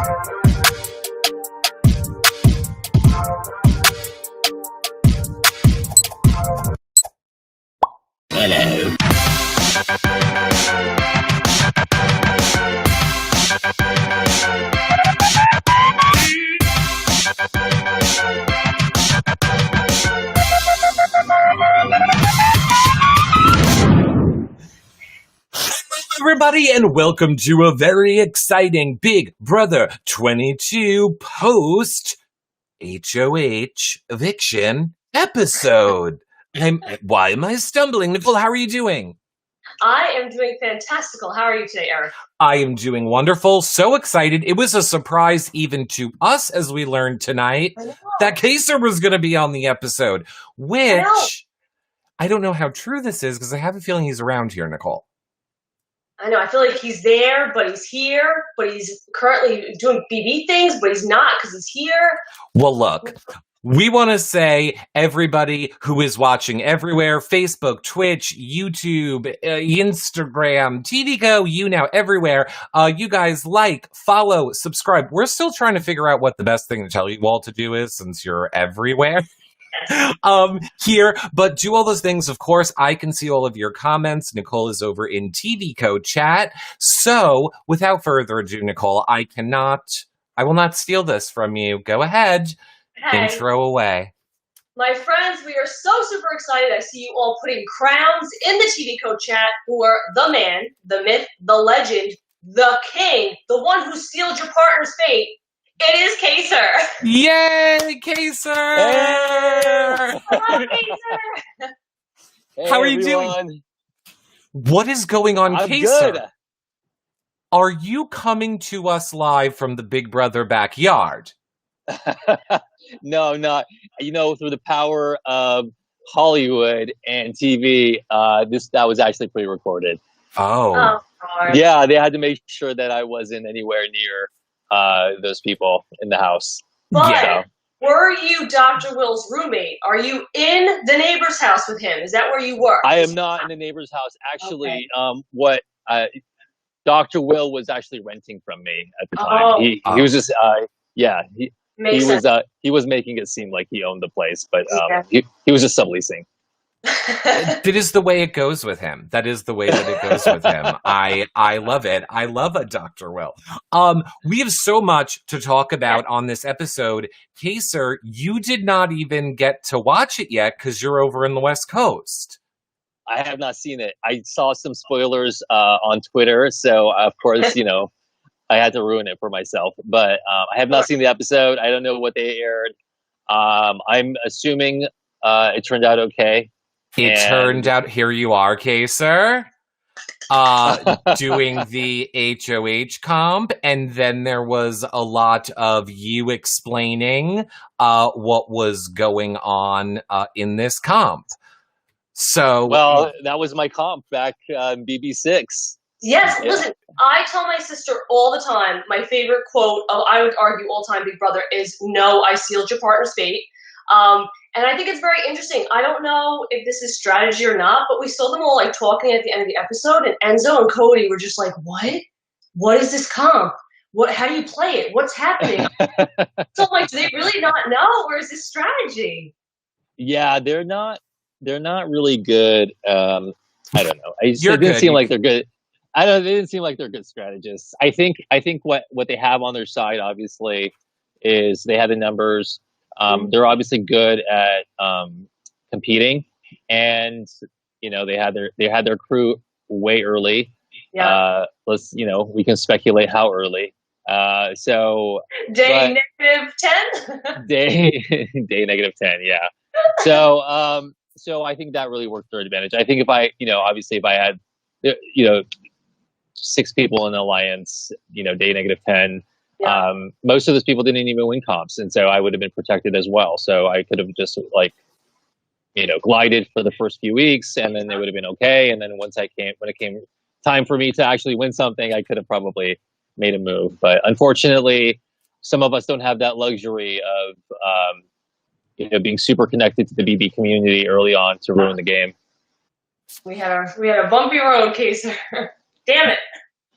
Hello. Everybody, and welcome to a very exciting Big Brother 22 post HOH eviction episode. Why am I stumbling? Nicole, how are you doing? I am doing fantastical. How are you today, Eric? I am doing wonderful. So excited. It was a surprise even to us as we learned tonight that Kaysar was going to be on the episode, which I don't know how true this is because I have a feeling he's around here, Nicole. I know. I feel like he's there, but he's here, but he's currently doing BB things, but he's not because he's here. Well, look, we want to say everybody who is watching everywhere, Facebook, Twitch, YouTube, Instagram, TV Go, everywhere. You guys like, follow, subscribe. We're still trying to figure out what the best thing to tell you all to do is since you're everywhere. Here, but do all those things. Of course, I can see all of your comments. Nicole is over in TV Code chat. So without further ado, Nicole, I will not steal this from you. Go ahead. Hey, intro away. My friends, we are so super excited. I see you all putting crowns in the TV Code chat for the man, the myth, the legend, the king, the one who sealed your partner's fate. It is Kaysar. Yay, Kaysar! Hey. Hello, Kaysar. Hey, how are you everyone. doing? What is going on, I'm Kaysar? good. Are you coming to us live from the Big Brother backyard? No, not. Through the power of Hollywood and TV, that was actually pre-recorded. Oh. God. Yeah, they had to make sure that I wasn't anywhere near those people in the house. But were you Dr. Will's roommate? Are you in the neighbor's house with him? Is that where you were? I am not in the neighbor's house. Actually, what Dr. Will was actually renting from me at the time. He was just, he was making it seem like he owned the place, but he was just subleasing. That is the way it goes with him. That is the way that it goes with him. I love it. I love a Dr. Will. We have so much to talk about on this episode. Kaysar, you did not even get to watch it yet because you're over in the West Coast. I have not seen it. I saw some spoilers on Twitter, so of course, I had to ruin it for myself. But I have not seen the episode. I don't know what they aired. I'm assuming it turned out okay. It turned out, here you are, Kaysar, doing the HOH comp, and then there was a lot of you explaining what was going on in this comp. So, well, that was my comp back in BB6. Yes, listen, I tell my sister all the time, my favorite quote of, I would argue, all-time Big Brother is, "No, I sealed your partner's fate." And I think it's very interesting. I don't know if this is strategy or not, but we saw them all talking at the end of the episode, and Enzo and Cody were just like, "What? What is this comp? How do you play it? What's happening?" So I'm like, do they really not know, or is this strategy? Yeah, they're not really good. I don't know. It didn't seem like they're good. They didn't seem like they're good strategists. I think what they have on their side, obviously, is they have the numbers. They're obviously good at competing, and they had their crew way early. Yeah. We can speculate how early. Day -10. day -10. Yeah. So I think that really worked to their advantage. I think if I had 6 people in the alliance, day -10. Yeah. Most of those people didn't even win comps, and so I would have been protected as well. So I could have just glided for the first few weeks, and then they would have been okay. And then when it came time for me to actually win something, I could have probably made a move. But unfortunately, some of us don't have that luxury of being super connected to the BB community early on to ruin the game. We had a bumpy road, Kaysar. Damn it.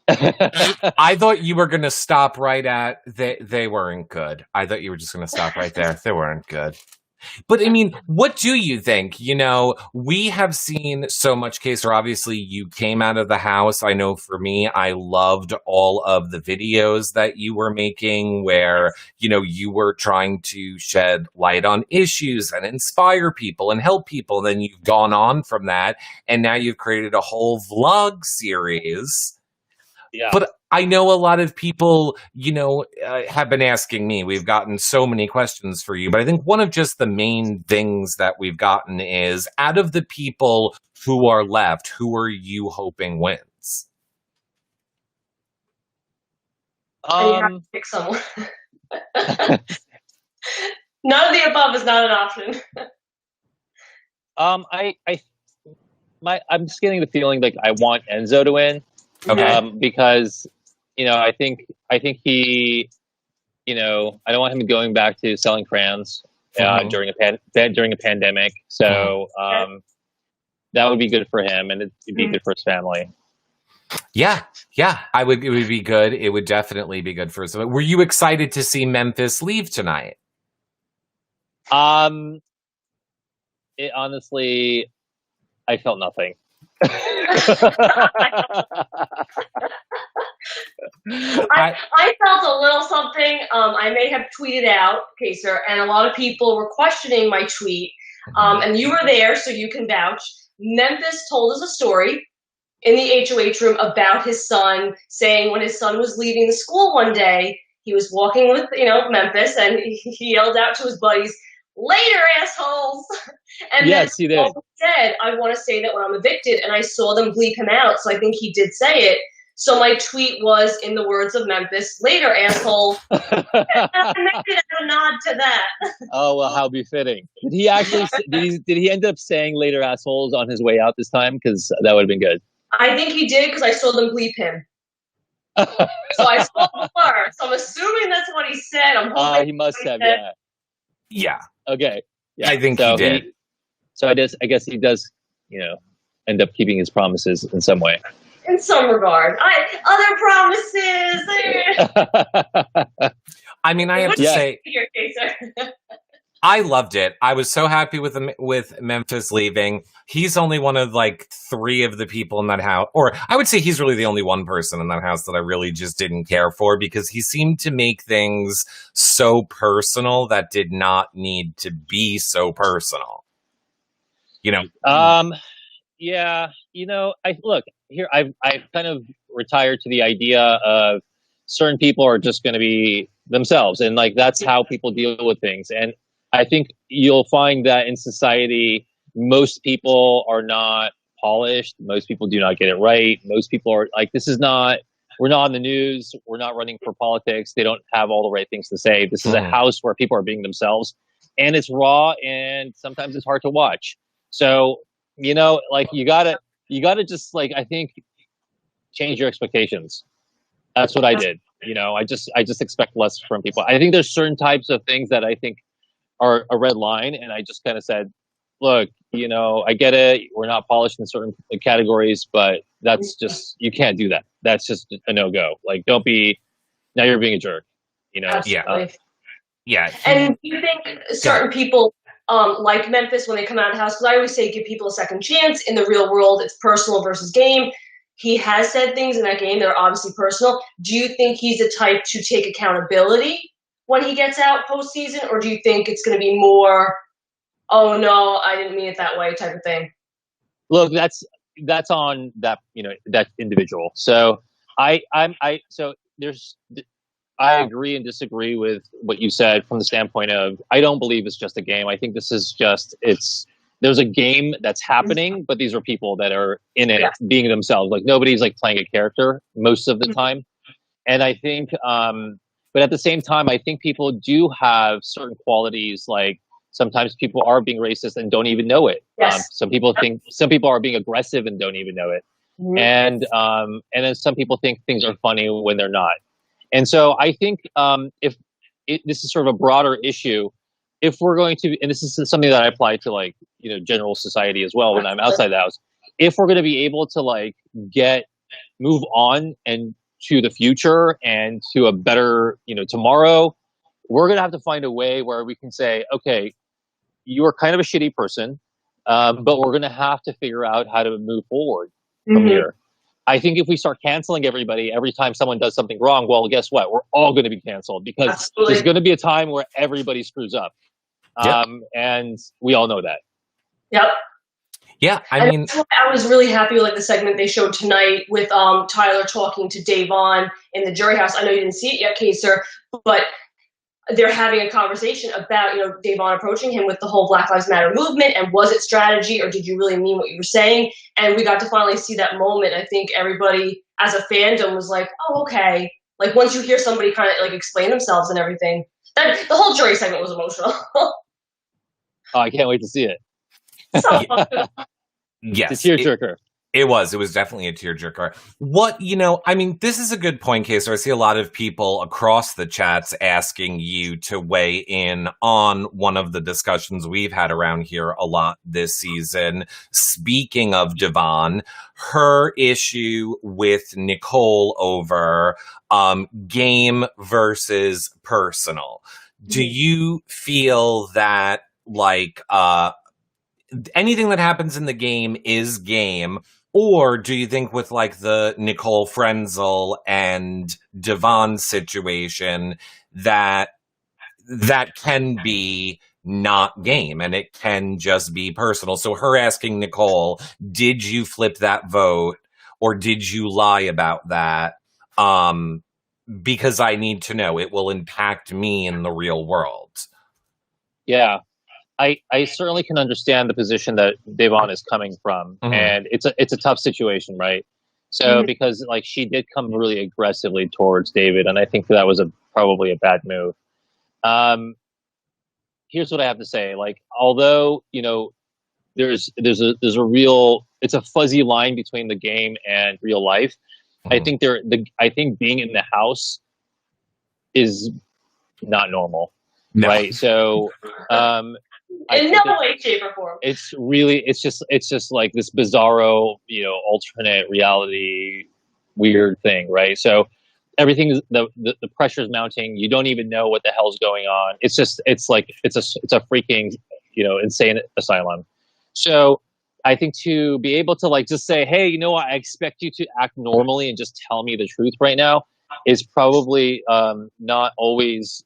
I thought you were going to stop right at they weren't good. I thought you were just going to stop right there. They weren't good. But I mean, what do you think? You know, we have seen so much, Kaysar. Obviously, you came out of the house. I know for me, I loved all of the videos that you were making where, you know, you were trying to shed light on issues and inspire people and help people. Then you've gone on from that, and now you've created a whole vlog series. Yeah. But I know a lot of people, you know, have been asking me. We've gotten so many questions for you. But I think one of just the main things that we've gotten is, out of the people who are left, who are you hoping wins? You have to pick someone. None of the above is not an option. I'm just getting the feeling like I want Enzo to win. Okay. Because, you know, I think he, you know, I don't want him going back to selling crayons during a pandemic. So that would be good for him, and it'd be good for his family. Yeah. It would be good. It would definitely be good for us. Were you excited to see Memphis leave tonight? It honestly, I felt nothing. I felt a little something. I may have tweeted out, Kaysar, and a lot of people were questioning my tweet. And you were there, so you can vouch. Memphis told us a story in the HOH room about his son, saying when his son was leaving the school one day, he was walking with, you know, Memphis, and he yelled out to his buddies, "Later, assholes!" And yes, he did. Said, "I want to say that when I'm evicted," and I saw them bleep him out, so I think he did say it. So my tweet was, in the words of Memphis, "Later, asshole." I made a nod to that. Oh, well, how befitting. Did he actually? did he end up saying "later, assholes" on his way out this time? Because that would have been good. I think he did, because I saw them bleep him. So I saw the blur. So I'm assuming that's what he said. I'm hoping he must have. Yeah. Okay. Yeah. I think he did. So I guess he does, you know, end up keeping his promises in some way. In some regard. Other promises. I mean, I have to say, I loved it. I was so happy with Memphis leaving. He's only one of like 3 of the people in that house, or I would say he's really the only one person in that house that I really just didn't care for, because he seemed to make things so personal that did not need to be so personal. You know? Yeah. You know, I've kind of retired to the idea of certain people are just going to be themselves, and like that's how people deal with things. And I think you'll find that in society, most people are not polished. Most people do not get it right. Most people are like, we're not on the news. We're not running for politics. They don't have all the right things to say. This is a house where people are being themselves, and it's raw, and sometimes it's hard to watch. So, you know, like you gotta just like, I think, change your expectations. That's what I did. You know, I just expect less from people. I think there's certain types of things that I think are a red line, and I just kind of said, look, you know, I get it. We're not polished in certain categories, but that's just, you can't do that. That's just a no-go. Like, now you're being a jerk, you know? Absolutely. Yeah. And do you think certain people like Memphis when they come out of the house? Because I always say give people a second chance. In the real world, it's personal versus game. He has said things in that game that are obviously personal. Do you think he's the type to take accountability when he gets out postseason, or do you think it's going to be more, "Oh no, I didn't mean it that way" type of thing? Look, that's on that, you know, that individual. So I agree and disagree with what you said from the standpoint of, I don't believe it's just a game. I think this is just, there's a game that's happening, but these are people that are in it, being themselves. Like, nobody's like playing a character most of the time. And I think, but at the same time, I think people do have certain qualities. Like, sometimes people are being racist and don't even know it. Yes. Some people are being aggressive and don't even know it. And then some people think things are funny when they're not. And so I think this is sort of a broader issue. If we're going to, and this is something that I apply to, like, you know, general society as well when I'm outside the house, if we're going to be able to like get move on and to the future and to a better, tomorrow, we're going to have to find a way where we can say, okay, you are kind of a shitty person, but we're going to have to figure out how to move forward from here. I think if we start canceling everybody every time someone does something wrong, well, guess what? We're all going to be canceled because there's going to be a time where everybody screws up. And we all know that. Yep. Yeah, I mean, I was really happy with like the segment they showed tonight with Tyler talking to Davonne in the jury house. I know you didn't see it yet, Kaysar, but they're having a conversation about, Davonne approaching him with the whole Black Lives Matter movement, and was it strategy or did you really mean what you were saying? And we got to finally see that moment. I think everybody as a fandom was like, oh, okay. Like once you hear somebody kind of like explain themselves and everything, the whole jury segment was emotional. Oh, I can't wait to see it. Yes. It's a tearjerker. It was definitely a tearjerker. This is a good point, Kaysar. I see a lot of people across the chats asking you to weigh in on one of the discussions we've had around here a lot this season. Speaking of Davonne, her issue with Nicole over game versus personal. Do you feel that anything that happens in the game is game? Or do you think with like the Nicole Frenzel and Davonne situation that can be not game and it can just be personal? So her asking Nicole, did you flip that vote or did you lie about that? Because I need to know. It will impact me in the real world. Yeah. I certainly can understand the position that Davonne is coming from, and it's a tough situation, right? So because like she did come really aggressively towards David, and I think that was probably a bad move. Here's what I have to say: like, although there's a real, it's a fuzzy line between the game and real life. I think I think being in the house is not normal, right? So. In no way, shape, or form. It's just like this bizarro, alternate reality, weird thing, right? So everything, the pressure's mounting. You don't even know what the hell's going on. It's a freaking, insane asylum. So I think to be able to like just say, hey, you know what? I expect you to act normally and just tell me the truth right now is probably not always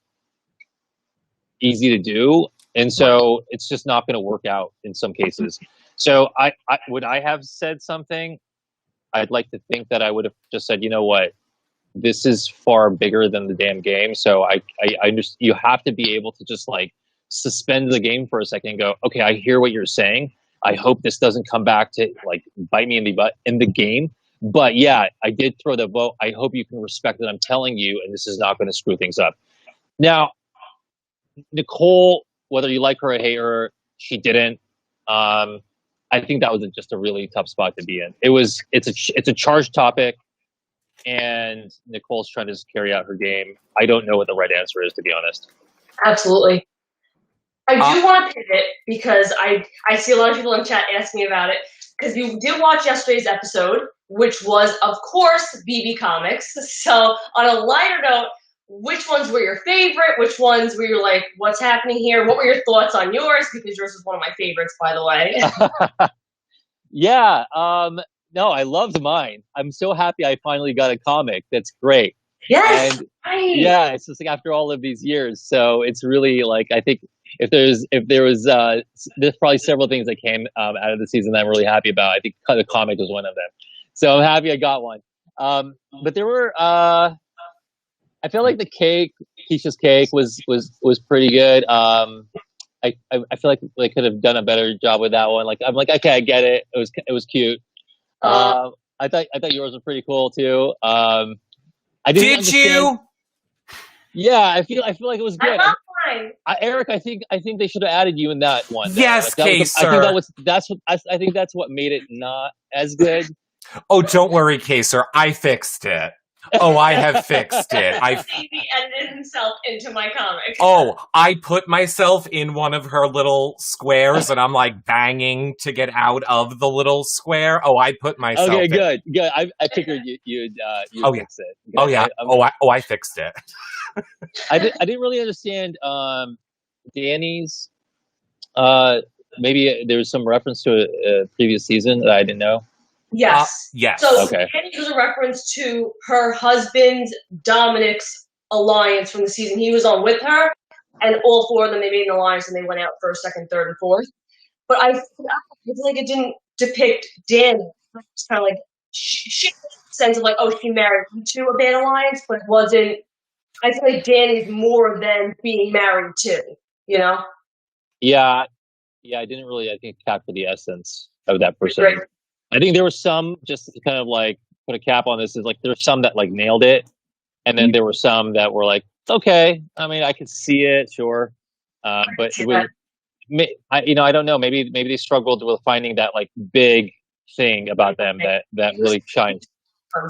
easy to do. And so it's just not going to work out in some cases. So would I have said something? I'd like to think that I would have just said, you know what, this is far bigger than the damn game. So I you have to be able to just like suspend the game for a second and go, okay, I hear what you're saying. I hope this doesn't come back to like bite me in the butt in the game. But yeah, I did throw the vote. I hope you can respect that I'm telling you, and this is not going to screw things up. Now, Nicole, whether you like her or hate her, she didn't. I think that was just a really tough spot to be in. It's a charged topic, and Nicole's trying to just carry out her game. I don't know what the right answer is, to be honest. Absolutely. I do want to pivot because I see a lot of people in chat asking about it, because you did watch yesterday's episode, which was, of course, BB Comics. So on a lighter note, which ones were your favorite? Which ones were you like, what's happening here? What were your thoughts on yours? Because yours is one of my favorites, by the way. Yeah. No, I loved mine. I'm so happy I finally got a comic. That's great. Yes. And right. yeah, it's just like after all of these years. So it's really like, I think there's probably several things that came out of the season that I'm really happy about. I think the comic was one of them. So I'm happy I got one. But there were, I feel like the cake, Keisha's cake was pretty good. I feel like they could have done a better job with that one. Like, I'm like, okay, I get it. It was cute. I thought yours were pretty cool too. I didn't understand. You? Yeah, I feel like it was good. I love mine. Eric, I think they should have added you in that one. Yes, Kaysar. I think that's what made it not as good. Oh, don't worry, Kaysar. I fixed it. Oh, I have fixed it. He edited himself into my comic. Oh, I put myself in one of her little squares, and I'm like banging to get out of the little square. Oh, I put myself. Okay, in. good. I figured you'd fix it. Good. Oh yeah. I fixed it. I didn't really understand Danny's. Maybe there was some reference to a previous season that I didn't know. Yes. Yes. So okay. Danny was a reference to her husband Dominic's alliance from the season he was on with her, and all four of them, they made an alliance and they went out first, second, third, and fourth. But I feel like it didn't depict Danny. It's kind of like she sense of like, oh, she married into a bad alliance, but it wasn't. I feel like Danny's more than being married to, you know? Yeah, I didn't really, I think, capture the essence of that person. Right. I think there were some, just to kind of like put a cap on this, is like there's some that like nailed it, and then there were some that were like, okay, I mean, I could see it, sure, but it was, I don't know, maybe they struggled with finding that like big thing about them that really shines. I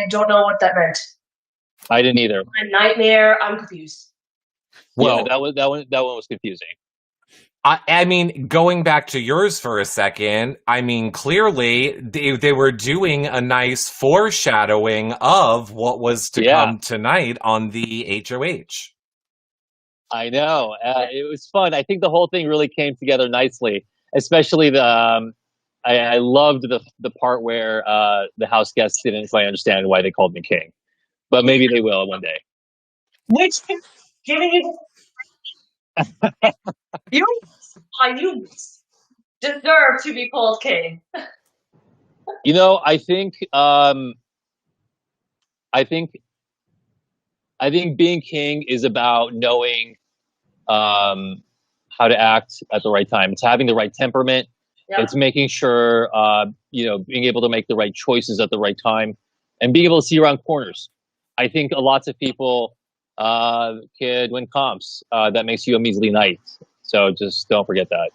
don't know what that meant. I didn't either. A nightmare. I'm confused. Well, yeah, that one was confusing. I mean, going back to yours for a second, I mean, clearly they were doing a nice foreshadowing of what was to come tonight on the HOH. I know. It was fun. I think the whole thing really came together nicely, especially the I loved the part where the house guests didn't quite understand why they called me king, but maybe they will one day. Which giving you you deserve to be called king. You know, I think being king is about knowing how to act at the right time. It's having the right temperament. Yeah. It's making sure being able to make the right choices at the right time, and being able to see around corners. I think lots of people could win comps. That makes you a measly knight. So just don't forget that.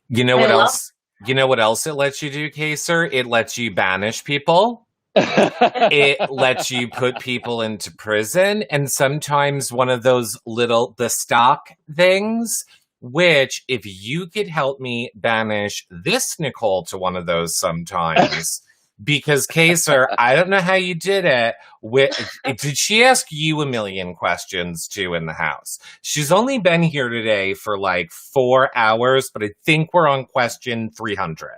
You know what else? You know what else it lets you do, Kaysar? It lets you banish people. It lets you put people into prison, and sometimes one of those the stock things, which if you could help me banish this Nicole to one of those sometimes. Because Kaysar, I don't know how you did it. Did she ask you a million questions too in the house? She's only been here today for like 4 hours, but I think we're on question 300.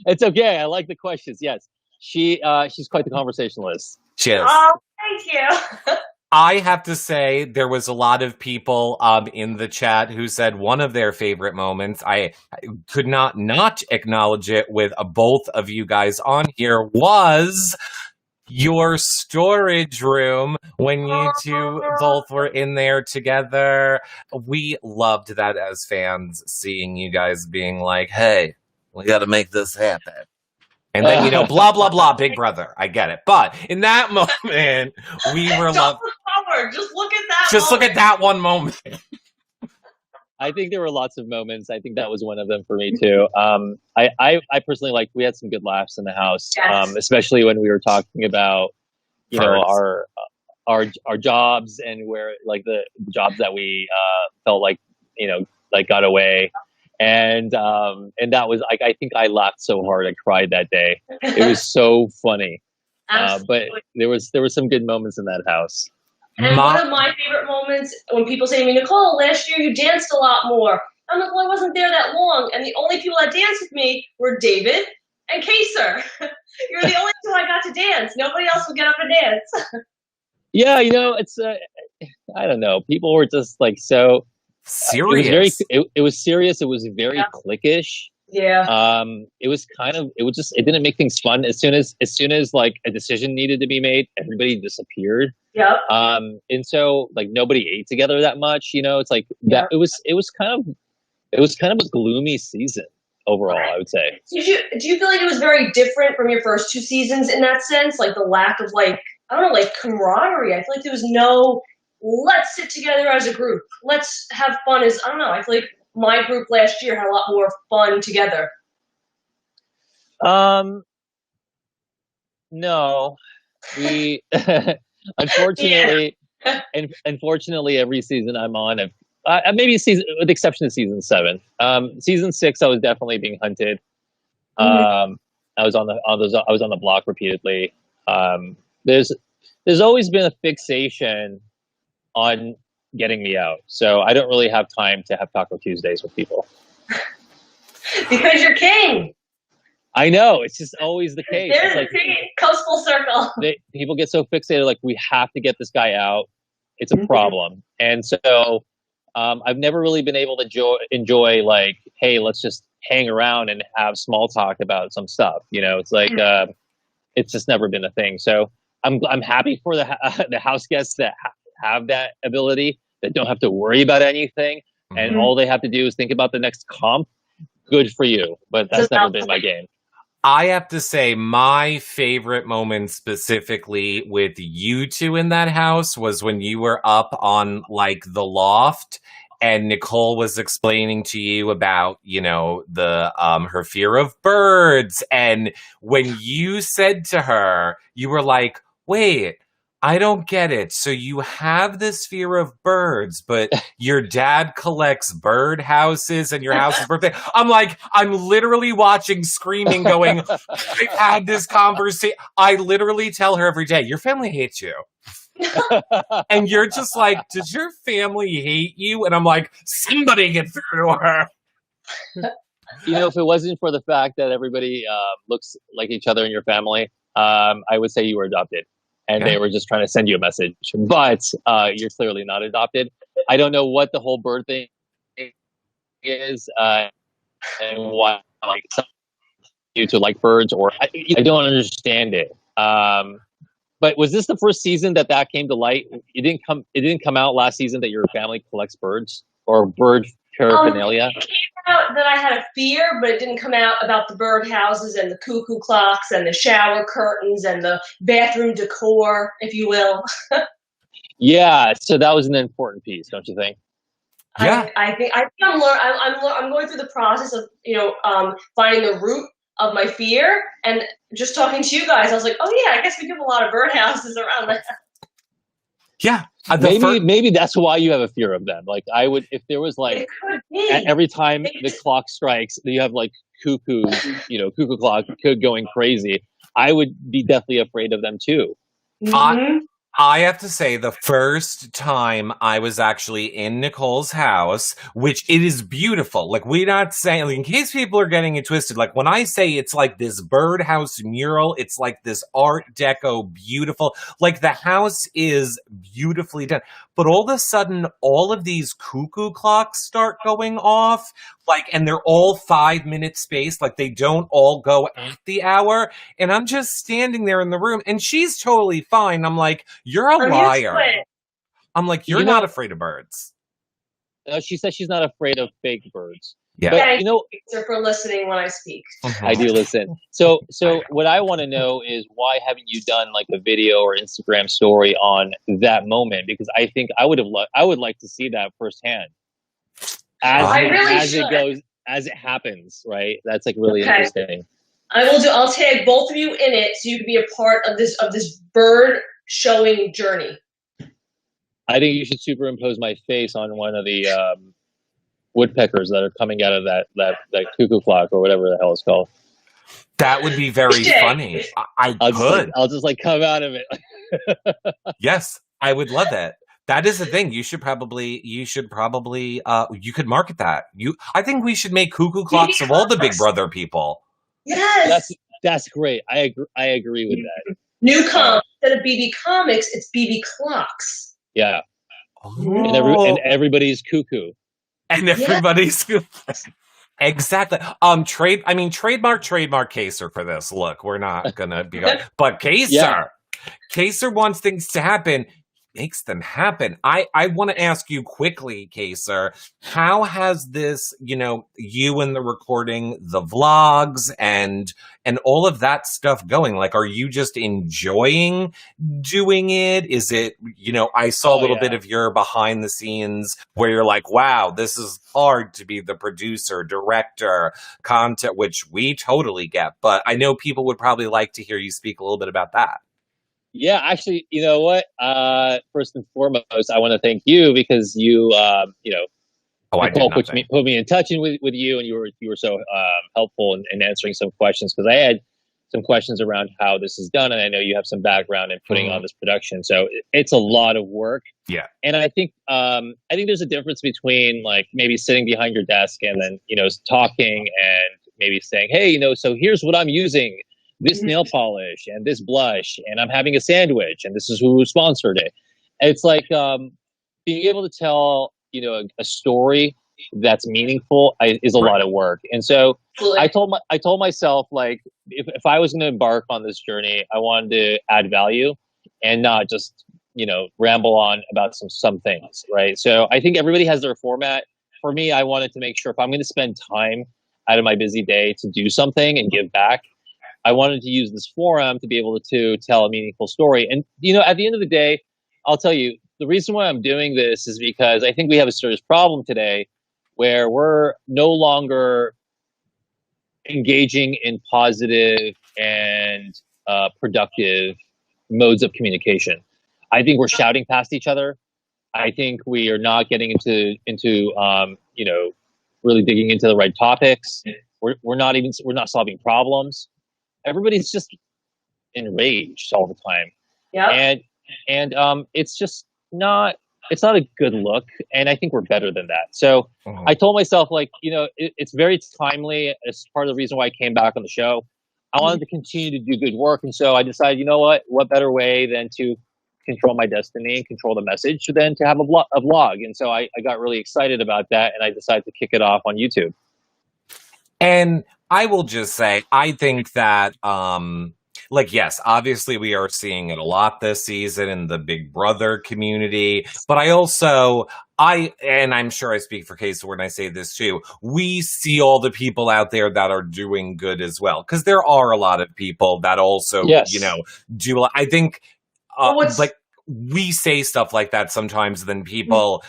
It's okay. I like the questions. Yes, she's quite the conversationalist. She is. Oh, thank you. I have to say there was a lot of people in the chat who said one of their favorite moments. I could not acknowledge it with both of you guys on here was your storage room when you two both were in there together. We loved that as fans, seeing you guys being like, hey, we got to make this happen. And then, blah, blah, blah, Big Brother. I get it. But in that moment, we were loved. Just look at that. Just look at that one moment. I think there were lots of moments. I think that was one of them for me too. I personally we had some good laughs in the house, yes. Especially when we were talking about, our jobs and where like the jobs that we felt like got away. And that was like, I think I laughed so hard I cried that day. It was so funny. But there was some good moments in that house. And one of my favorite moments when people say to me, Nicole, last year you danced a lot more. I'm like, well, I wasn't there that long. And the only people that danced with me were David and Kaysar. You're the only two I got to dance. Nobody else would get up and dance. Yeah, it's I don't know. People were just like so serious. It was serious. It was very cliquish. Yeah. It didn't make things fun. As soon as like a decision needed to be made, everybody disappeared. Yep. And so like nobody ate together that much, it's like that. It was kind of a gloomy season overall, I would say. Do you feel like it was very different from your first two seasons in that sense? Like the lack of camaraderie. I feel like there was no, let's sit together as a group. Let's have fun I feel like my group last year had a lot more fun together. No, we unfortunately, and unfortunately, every season I'm on, maybe season with the exception of season 7. Season 6, I was definitely being hunted. I was on the block repeatedly. There's always been a fixation on getting me out, so I don't really have time to have Taco Tuesdays with people. Because you're king. I know, it's just always the case. It's like, it comes full circle. People get so fixated, like, we have to get this guy out. It's a problem. And so I've never really been able to enjoy like, hey, let's just hang around and have small talk about some stuff. It's like it's just never been a thing. So I'm happy for the house guests that have that ability, that don't have to worry about anything, and all they have to do is think about the next comp. Good for you, but that's never been my game. I have to say, my favorite moment specifically with you two in that house was when you were up on like the loft and Nicole was explaining to you about, the her fear of birds. And when you said to her, you were like, wait, I don't get it. So you have this fear of birds, but your dad collects bird houses and your house is birthday. I'm literally watching, screaming, going, I've had this conversation. I literally tell her every day, your family hates you. And you're just like, does your family hate you? And I'm like, somebody get through to her. If it wasn't for the fact that everybody looks like each other in your family, I would say you were adopted. And they were just trying to send you a message. But you're clearly not adopted. I don't know what the whole bird thing is and why you to like birds, or I don't understand it. But was this the first season that came to light? It didn't come out last season that your family collects birds or bird paraphernalia? It came out that I had a fear, but it didn't come out about the bird houses and the cuckoo clocks and the shower curtains and the bathroom decor, if you will. Yeah, so that was an important piece, don't you think? Yeah, I think I'm going through the process of finding the root of my fear, and just talking to you guys, I was like, oh yeah, I guess we have a lot of birdhouses around that. Yeah. Maybe that's why you have a fear of them. Like, I would, if there was like, every time the clock strikes, you have like cuckoo clock going crazy. I would be deathly afraid of them too. I have to say, the first time I was actually in Nicole's house, which it is beautiful. Like, we're not saying, like, in case people are getting it twisted, like, when I say it's like this birdhouse mural, it's like this Art Deco beautiful. Like, the house is beautifully done. But all of a sudden, all of these cuckoo clocks start going off, like, and they're all 5-minute spaced, like they don't all go at the hour. And I'm just standing there in the room, and she's totally fine. I'm like, you're a liar. I'm like, you're not afraid of birds. She says she's not afraid of fake birds. Yeah. But, thank you for listening when I speak. I do listen. So what I want to know is, why haven't you done like a video or Instagram story on that moment? Because I think I would like to see that firsthand. As it goes, as it happens, right? That's like really interesting. I will do. I'll tag both of you in it, so you can be a part of this bird showing journey. I think you should superimpose my face on one of the woodpeckers that are coming out of that cuckoo clock or whatever the hell it's called. That would be very funny. I'll just like come out of it. Yes, I would love that. That is the thing. You could market that. I think we should make cuckoo clocks of all the Big Brother people. Yes. That's great. I agree with that. New comp, instead of BB comics, it's BB clocks. Yeah. Oh. And everybody's cuckoo. And everybody's cuckoo. Exactly. Trademark Kaysar for this. Look, we're not gonna be but Kaysar. Kaysar wants things to happen. makes them happen. I want to ask you quickly, Kaysar, how has this, you and the recording, the vlogs and all of that stuff going? Like, are you just enjoying doing it? Is it, I saw a little bit of your behind the scenes where you're like, wow, this is hard to be the producer, director, content, which we totally get. But I know people would probably like to hear you speak a little bit about that. Yeah, actually, you know what? First and foremost, I want to thank you because you, Nicole put me in touch with you, and you were so helpful in answering some questions, because I had some questions around how this is done, and I know you have some background in putting on this production, so it's a lot of work. Yeah, and I think there's a difference between like maybe sitting behind your desk and then talking and maybe saying, hey, so here's what I'm using. This nail polish and this blush, and I'm having a sandwich, and this is who sponsored it. And it's like being able to tell a story that's meaningful is a lot of work. And so I told myself, like, if I was going to embark on this journey, I wanted to add value and not just ramble on about some things, right? So I think everybody has their format. For me, I wanted to make sure if I'm going to spend time out of my busy day to do something and give back, I wanted to use this forum to be able to tell a meaningful story. And, at the end of the day, I'll tell you, the reason why I'm doing this is because I think we have a serious problem today where we're no longer engaging in positive and productive modes of communication. I think we're shouting past each other. I think we are not getting into really digging into the right topics. We're not solving problems. Everybody's just enraged all the time. Yeah. And it's just not a good look. And I think we're better than that. So I told myself, like, it's very timely. It's part of the reason why I came back on the show. I wanted to continue to do good work. And so I decided, what better way than to control my destiny and control the message than to have a vlog. And so I got really excited about that. And I decided to kick it off on YouTube. And I will just say, I think that, yes, obviously we are seeing it a lot this season in the Big Brother community, but and I'm sure I speak for Kaysar when I say this too, we see all the people out there that are doing good as well, because there are a lot of people that also, do, I think, we say stuff like that sometimes, then people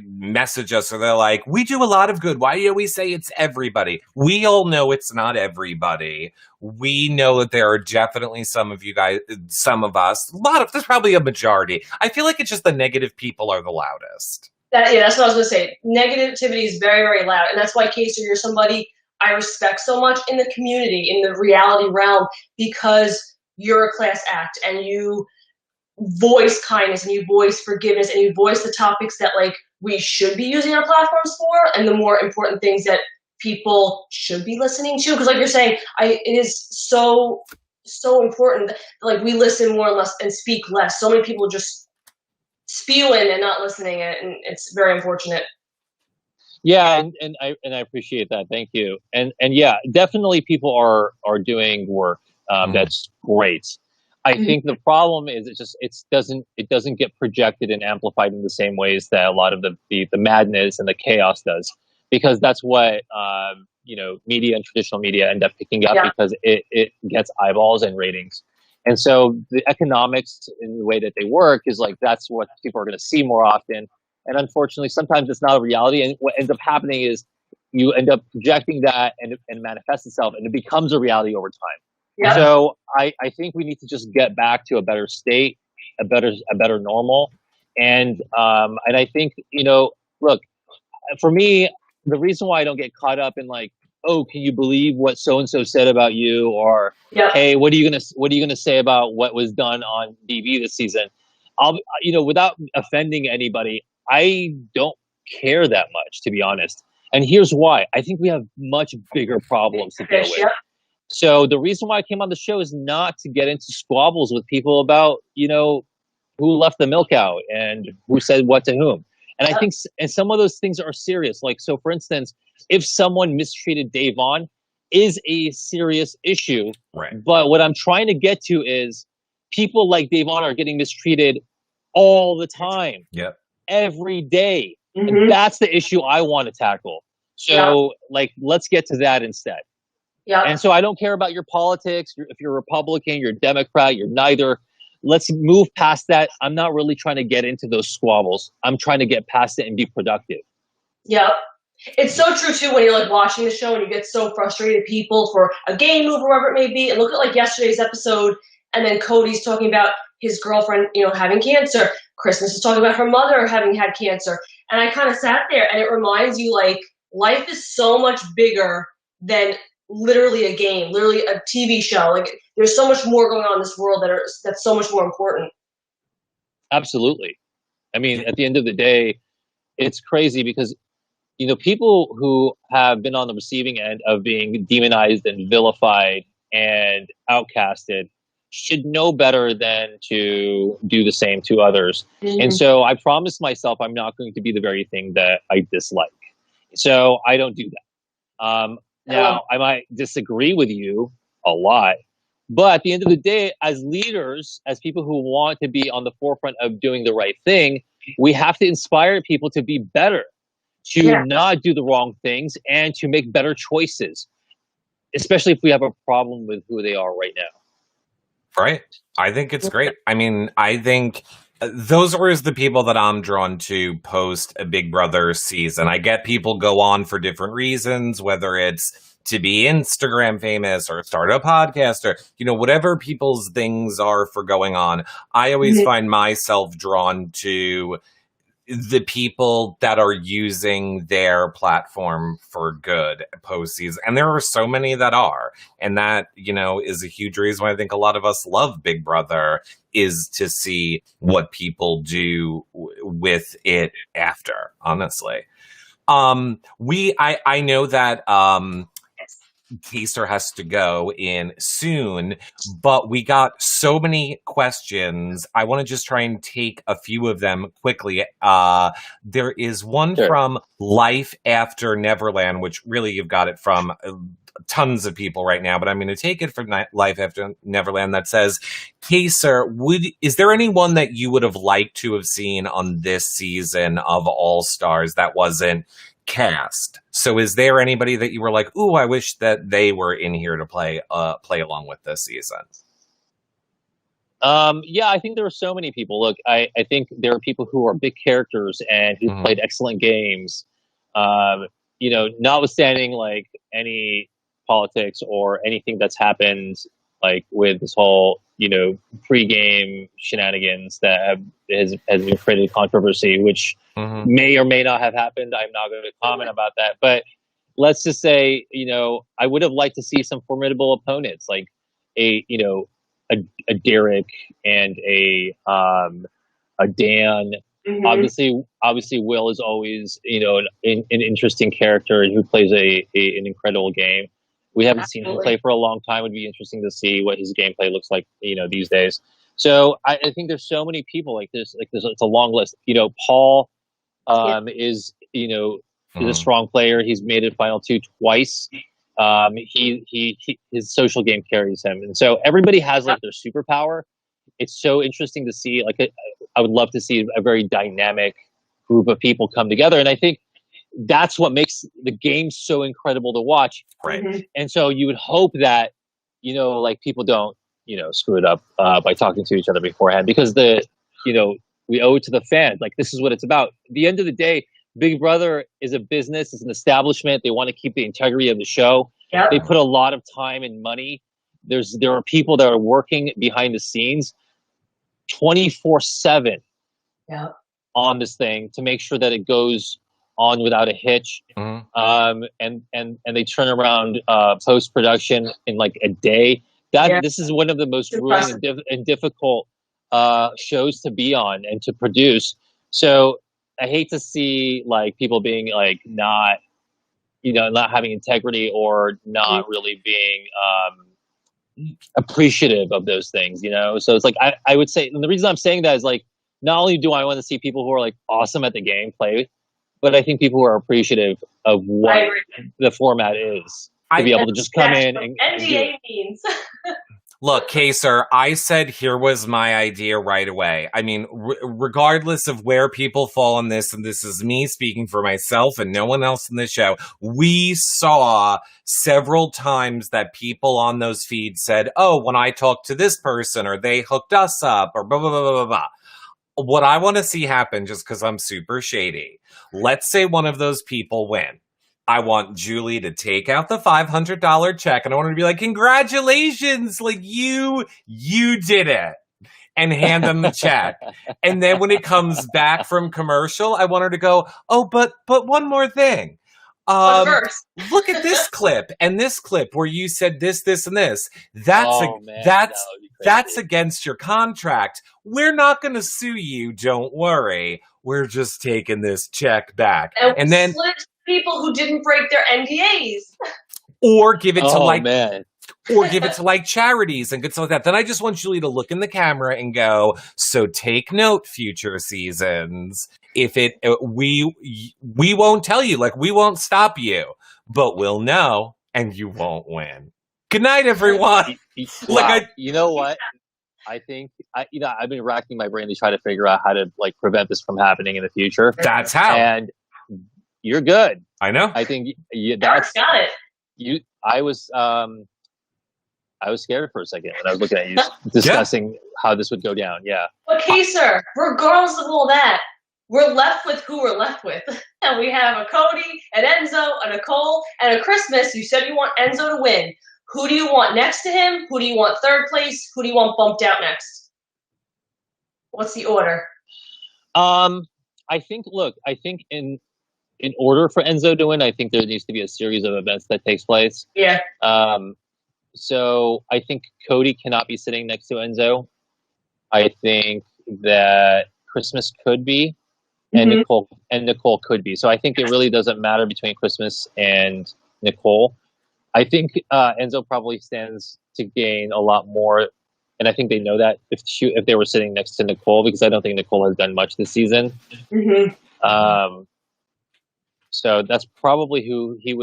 message us, or they're like, we do a lot of good. Why do you always say it's everybody? We all know it's not everybody. We know that there are definitely some of you guys, some of us, there's probably a majority. I feel like it's just the negative people are the loudest. That's what I was going to say. Negativity is very, very loud. And that's why, Kaysar, you're somebody I respect so much in the community, in the reality realm, because you're a class act and you voice kindness and you voice forgiveness and you voice the topics that we should be using our platforms for, and the more important things that people should be listening to. Because you're saying, it is so important that we listen more and less and speak less. So many people just spewing and not listening, and it's very unfortunate. Yeah, and I appreciate that. Thank you. And yeah, definitely people are doing work. That's great. I think the problem is it doesn't get projected and amplified in the same ways that a lot of the madness and the chaos does, because that's what media and traditional media end up picking up, because it gets eyeballs and ratings. And so the economics in the way that they work is that's what people are going to see more often. And unfortunately, sometimes it's not a reality. And what ends up happening is you end up projecting that and it manifests itself, and it becomes a reality over time. Yeah. So I think we need to just get back to a better state, a better normal. And I think, look, for me, the reason why I don't get caught up in oh, can you believe what so-and-so said about you? Or, hey, what are you gonna say about what was done on BB this season? Without offending anybody, I don't care that much, to be honest. And here's why. I think we have much bigger problems to deal with. So the reason why I came on the show is not to get into squabbles with people about, who left the milk out and who said what to whom. And I think some of those things are serious. So for instance, if someone mistreated Davonne is a serious issue. Right. But what I'm trying to get to is people like Davonne are getting mistreated all the time. Yep. Every day. And that's the issue I want to tackle. So, like, let's get to that instead. Yeah. And so I don't care about your politics. If you're Republican, you're Democrat, you're neither. Let's move past that. I'm not really trying to get into those squabbles. I'm trying to get past it and be productive. Yeah. It's so true, too, when you're, like, watching the show and you get so frustrated people for a game move or whatever it may be. And look at, like, yesterday's episode, and then Cody's talking about his girlfriend, you know, having cancer. Christmas is talking about her mother having had cancer. And I kind of sat there, and it reminds you, like, life is so much bigger than literally a game, literally a TV show. Like, there's so much more going on in this world that's so much more important. Absolutely. I mean, at the end of the day, it's crazy because, you know, people who have been on the receiving end of being demonized and vilified and outcasted should know better than to do the same to others. And so I promised myself I'm not going to be the very thing that I dislike. So I don't do that. Now, I might disagree with you a lot, but at the end of the day, as leaders, as people who want to be on the forefront of doing the right thing, we have to inspire people to be better, to not do the wrong things, and to make better choices, especially if we have a problem with who they are right now. Right. I think it's great. I mean, I think those are the people that I'm drawn to post a Big Brother season. I get people go on for different reasons, whether it's to be Instagram famous or start a podcast or, you know, whatever people's things are for going on. I always find myself drawn to the people that are using their platform for good postseason. And there are so many that are. And that, you know, is a huge reason why I think a lot of us love Big Brother, is to see what people do with it after, honestly. I know that Kaysar has to go in soon, but we got so many questions. I want to just try and take a few of them quickly. There is one from Life After Neverland, which really you've got it from tons of people right now, but I'm going to take it from Life After Neverland that says, Kaysar, is there anyone that you would have liked to have seen on this season of All Stars that wasn't cast? So is there anybody that you were like, ooh, I wish that they were in here to play along with this season? Yeah, I think there are so many people. Look, I think there are people who are big characters and who played excellent games. You know, notwithstanding like any politics or anything that's happened, like with this whole, you know, pre-game shenanigans that has created controversy, which may or may not have happened. I'm not going to comment about that. But let's just say, you know, I would have liked to see some formidable opponents, like a Derek and a Dan. Obviously, Will is always, you know, an interesting character who plays an incredible game. We haven't seen him play for a long time. It would be interesting to see what his gameplay looks like, you know, these days. So I think there's so many people like this. Like there's it's a long list. You know, Paul is, you know, is a strong player. He's made it Final Two twice. His social game carries him, and so everybody has like their superpower. It's so interesting to see. Like I would love to see a very dynamic group of people come together, and I think that's what makes the game so incredible to watch. Right. And so you would hope that, you know, like people don't, you know, screw it up by talking to each other beforehand, because you know, we owe it to the fans. Like this is what it's about. At the end of the day, Big Brother is a business, it's an establishment. They want to keep the integrity of the show. Yep. They put a lot of time and money. There are people that are working behind the scenes 24/7 on this thing to make sure that it goes on without a hitch. And they turn around post production in like a day. This is one of the most grueling and difficult shows to be on and to produce. So I hate to see like people being like not having integrity or not really being appreciative of those things, you know? So it's like, I would say, and the reason I'm saying that is like, not only do I want to see people who are like awesome at the game play, but I think people who are appreciative of what the format is to be able to just come in and NDA means. Look, Kaysar, I said here was my idea right away. I mean, regardless of where people fall on this, and this is me speaking for myself and no one else in the show, we saw several times that people on those feeds said, oh, when I talked to this person, or they hooked us up, or blah, blah, blah, blah, blah. What I want to see happen, just because I'm super shady, let's say one of those people win. I want Julie to take out the $500 check, and I want her to be like, congratulations, like you did it, and hand them the check. And then when it comes back from commercial, I want her to go, oh, but one more thing. Look at this clip and this clip where you said this, and this. That's against your contract. We're not going to sue you. Don't worry. We're just taking this check back. And then people who didn't break their NDAs. Or give it to like charities and good stuff like that. Then I just want Julie to look in the camera and go, so take note, future seasons. If we won't tell you, like we won't stop you, but we'll know and you won't win. Good night, everyone. Wow. You know what? I think I've been racking my brain to try to figure out how to like prevent this from happening in the future. That's how. And you're good. I know. I think Eric's got it. I was scared for a second when I was looking at you discussing how this would go down. Yeah. But Kaysar, regardless of all that, we're left with who we're left with. And we have a Cody, an Enzo, a Nicole, and a Christmas. You said you want Enzo to win. Who do you want next to him? Who do you want third place? Who do you want bumped out next? What's the order? I think in order for Enzo to win, I think there needs to be a series of events that takes place. Yeah. So I think Cody cannot be sitting next to Enzo. I think that Christmas could be, and Nicole could be. So I think it really doesn't matter between Christmas and Nicole. I think Enzo probably stands to gain a lot more, and I think they know that if they were sitting next to Nicole, because I don't think Nicole has done much this season. Mm-hmm. So that's probably who he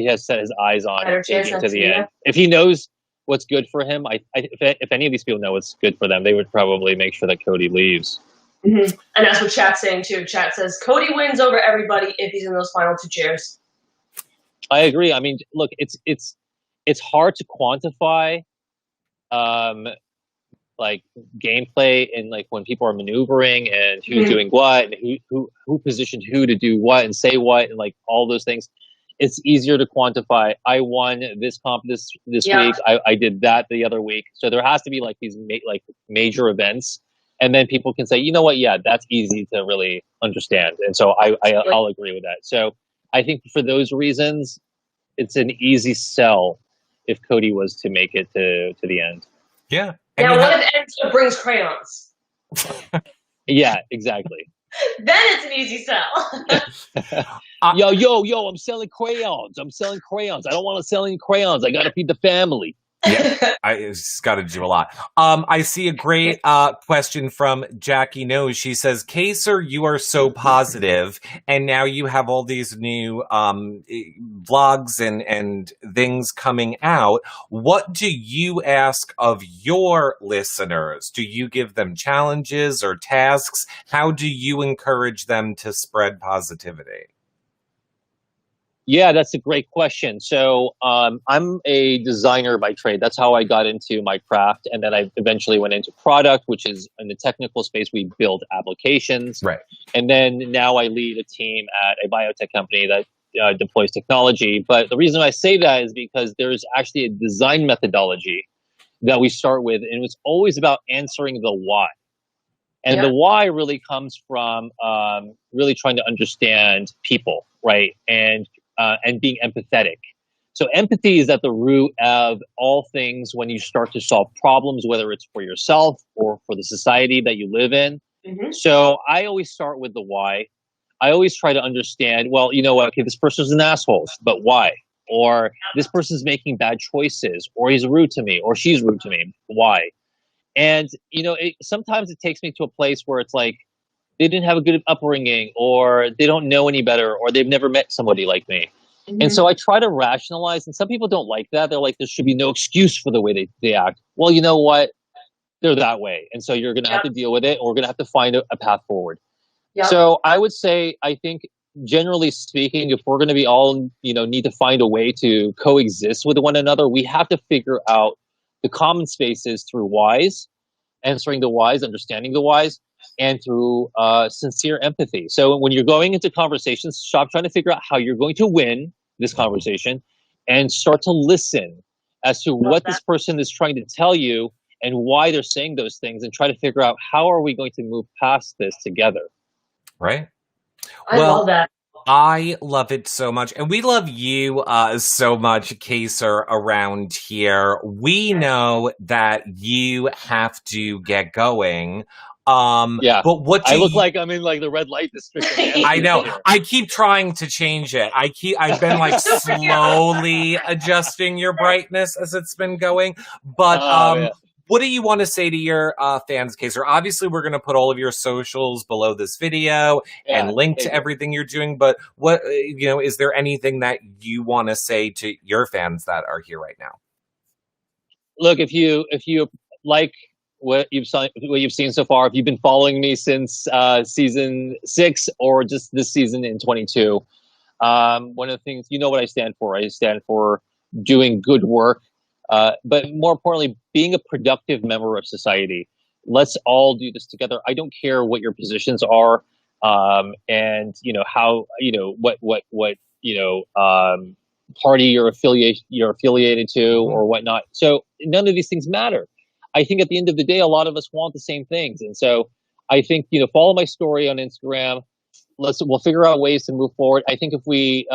has set his eyes on taking to the end. If he knows what's good for him, if any of these people know what's good for them, they would probably make sure that Cody leaves. Mm-hmm. And that's what Chat's saying too. Chat says Cody wins over everybody if he's in those final two chairs. I agree. I mean, look, it's hard to quantify, like gameplay and like when people are maneuvering and who's doing what and who positioned who to do what and say what and like all those things. It's easier to quantify. I won this comp this week. I did that the other week. So there has to be like these major events, and then people can say, you know what? Yeah, that's easy to really understand. And so I'll agree with that. So I think for those reasons, it's an easy sell if Cody was to make it to the end. Yeah. Now, what if Enzo brings crayons? Yeah, exactly. Then it's an easy sell. Yo, I'm selling crayons. I don't want to sell any crayons. I got to feed the family. Yeah, I just got to do a lot. I see a great question from Jackie Knows. She says, Kaysar, you are so positive, and now you have all these new vlogs and things coming out. What do you ask of your listeners? Do you give them challenges or tasks? How do you encourage them to spread positivity? Yeah, that's a great question. So I'm a designer by trade. That's how I got into my craft. And then I eventually went into product, which is in the technical space. We build applications. Right. And then now I lead a team at a biotech company that deploys technology. But the reason I say that is because there's actually a design methodology that we start with. And it's always about answering the why. And the why really comes from really trying to understand people, right? And being empathetic. So empathy is at the root of all things when you start to solve problems, whether it's for yourself or for the society that you live in. Mm-hmm. So I always start with the why. I always try to understand, well, you know what, okay, this person's an asshole, but why? Or this person's making bad choices, or he's rude to me, or she's rude to me. Why? And, you know, sometimes it takes me to a place where it's like, they didn't have a good upbringing, or they don't know any better, or they've never met somebody like me. And so I try to rationalize, and some people don't like that. They're like, there should be no excuse for the way they act. Well, you know what? They're that way. And so you're going to have to deal with it, or we're going to have to find a path forward. Yep. So I would say, I think, generally speaking, if we're going to be all, need to find a way to coexist with one another, we have to figure out the common spaces through whys, answering the whys, understanding the whys, and through sincere empathy. So when you're going into conversations, stop trying to figure out how you're going to win this conversation and start to listen as to what this person is trying to tell you and why they're saying those things, and try to figure out how are we going to move past this together. Right. I love that. I love it so much. And we love you so much, Kaysar, around here. We know that you have to get going. But what I look like I'm in like the red light district. I know. I keep trying to change it. I've been like slowly adjusting your brightness as it's been going. But what do you want to say to your fans, Kaysar? Obviously, we're going to put all of your socials below this video and link to everything you're doing. But what is there anything that you want to say to your fans that are here right now? Look, if you like what you've seen so far, if you've been following me since season 6 or just this season in 22, one of the things, what I stand for. I stand for doing good work. But more importantly, being a productive member of society. Let's all do this together. I don't care what your positions are, and how what party you're affiliated to or whatnot. So none of these things matter. I think at the end of the day, a lot of us want the same things, and so I think follow my story on Instagram. We'll figure out ways to move forward. I think if we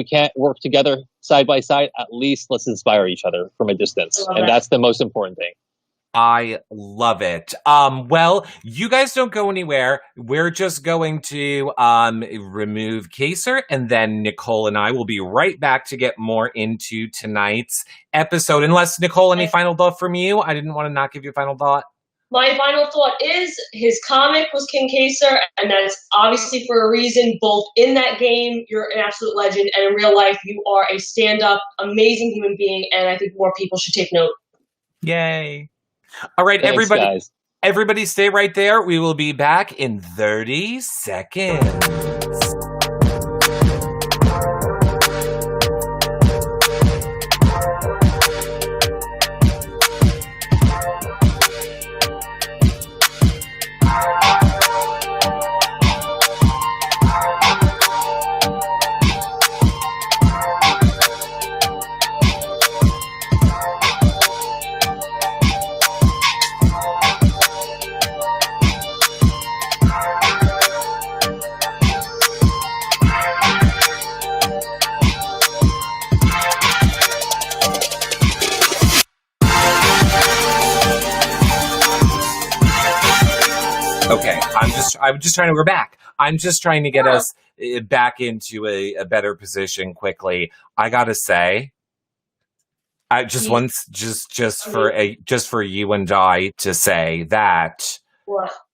can't work together side by side, at least let's inspire each other from a distance. And that's the most important thing. I love it. Well, you guys don't go anywhere. We're just going to remove Kaysar, and then Nicole and I will be right back to get more into tonight's episode. Unless, Nicole, any final thought from you? I didn't want to not give you a final thought. My final thought is his comic was King Kaysar, and that's obviously for a reason. Both in that game, you're an absolute legend, and in real life, you are a stand-up, amazing human being, and I think more people should take note. Yay. All right, thanks, guys. Everybody stay right there. We will be back in 30 seconds. Okay, I'm just trying to, we're back. I'm just trying to get us back into a better position quickly. I gotta say, I just for you and I to say that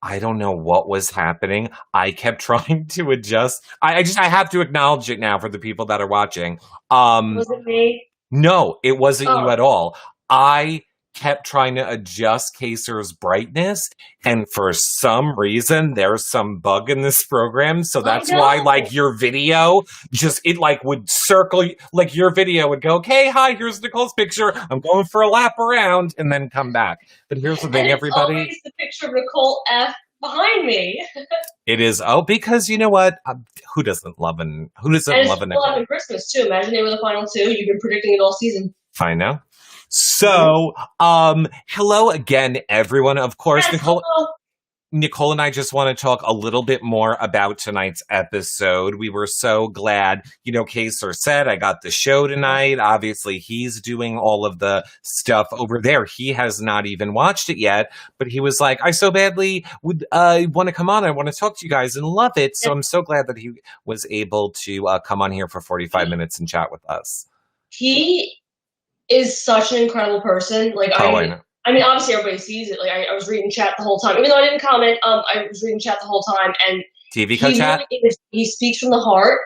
I don't know what was happening. I kept trying to adjust. I have to acknowledge it now for the people that are watching. Was it me? No, it wasn't you at all. I kept trying to adjust Kaysar's brightness, and for some reason there's some bug in this program, so that's why like your video would circle, like your video would go, okay, hi, here's Nicole's picture, I'm going for a lap around, and then come back. But here's the thing, everybody, always the picture of Nicole F behind me. It is because you know what, who doesn't love a Nicole? And Christmas too. Imagine they were the final 2. You've been predicting it all season. I know. So, hello again, everyone. Of course, yes, Nicole and I just want to talk a little bit more about tonight's episode. We were so glad, Kaysar said, I got the show tonight. Obviously, he's doing all of the stuff over there. He has not even watched it yet, but he was like, I so badly would want to come on. I want to talk to you guys and love it. So I'm so glad that he was able to come on here for 45 minutes and chat with us. He is such an incredible person. I know. I mean, obviously everybody sees it. Like I was reading chat the whole time, even though I didn't comment. I was reading chat the whole time, and TV chat. He speaks from the heart,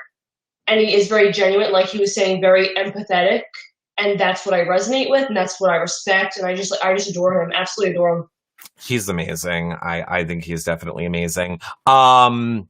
and he is very genuine, like he was saying, very empathetic, and that's what I resonate with, and that's what I respect, and I just adore him, absolutely adore him. He's amazing. I think he's definitely amazing. And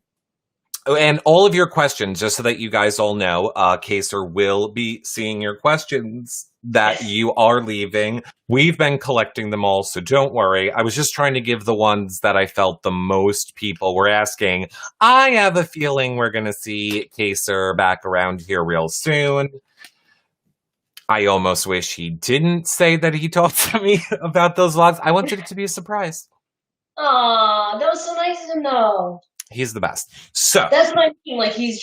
all of your questions, just so that you guys all know, Kaysar will be seeing your questions that you are leaving. We've been collecting them all, so don't worry. I was just trying to give the ones that I felt the most people were asking. I have a feeling we're going to see Kaysar back around here real soon. I almost wish he didn't say that he talked to me about those vlogs. I wanted it to be a surprise. Aw, that was so nice of him, though. He's the best. So that's what I mean. Like, he's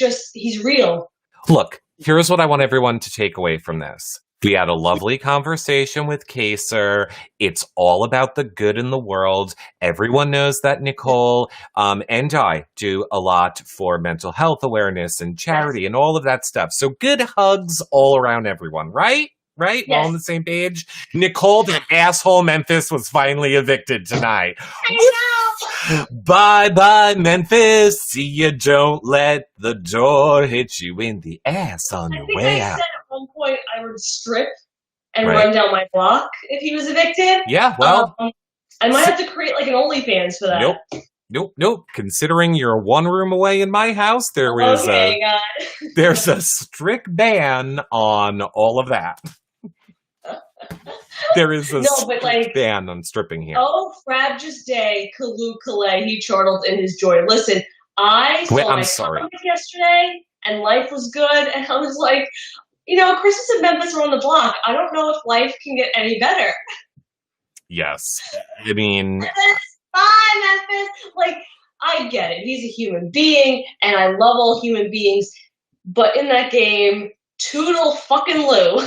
real. Look, here's what I want everyone to take away from this. We had a lovely conversation with Kaysar. It's all about the good in the world. Everyone knows that Nicole and I do a lot for mental health awareness and charity and all of that stuff. So good hugs all around everyone, right? Right? We're all on the same page. Nicole, that asshole Memphis, was finally evicted tonight. I know. Bye-bye, Memphis. See you. Don't let the door hit you in the ass on your way out. I said at one point I would strip and run down my block if he was evicted. Yeah, well. I might have to create like an OnlyFans for that. Nope. Considering you're one room away in my house, there's a strict ban on all of that. There is a ban on stripping here. Oh, frabjous day, Kalu Kalei, he chortled in his joy. Listen, I saw my comic yesterday, and life was good, and I was like, Christmas and Memphis are on the block. I don't know if life can get any better. Yes. I mean... Bye, Memphis! Like, I get it. He's a human being, and I love all human beings, but in that game... Toodle fucking Lou.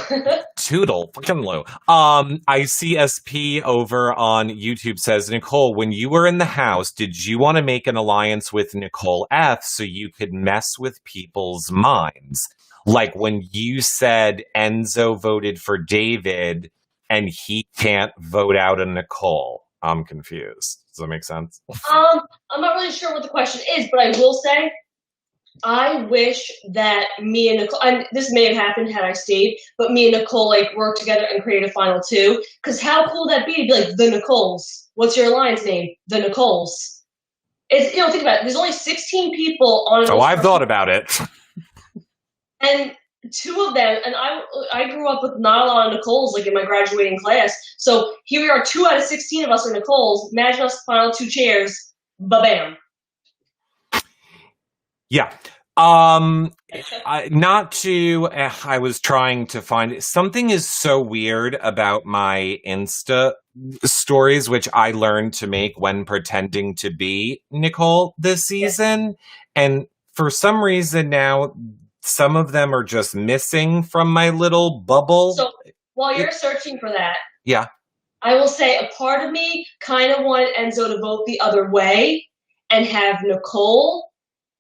Toodle fucking Lou. ICSP over on YouTube says, Nicole, when you were in the house, did you want to make an alliance with Nicole F so you could mess with people's minds? Like when you said Enzo voted for David and he can't vote out a Nicole. I'm confused. Does that make sense? I'm not really sure what the question is, but I will say I wish that me and Nicole, and this may have happened had I stayed, but me and Nicole worked together and created a final two. Because how cool would that be to be like the Nicoles? What's your alliance name? The Nicoles. It's think about it. There's only 16 people on. So I've thought about it. And two of them, and I grew up with not a lot of Nicoles in my graduating class. So here we are, 2 out of 16 of us are Nicoles. Imagine us final 2 chairs. Ba-bam. Yeah. I was trying to find something is so weird about my Insta stories, which I learned to make when pretending to be Nicole this season. And for some reason now, some of them are just missing from my little bubble. So while you're searching for that, I will say a part of me kind of wanted Enzo to vote the other way and have Nicole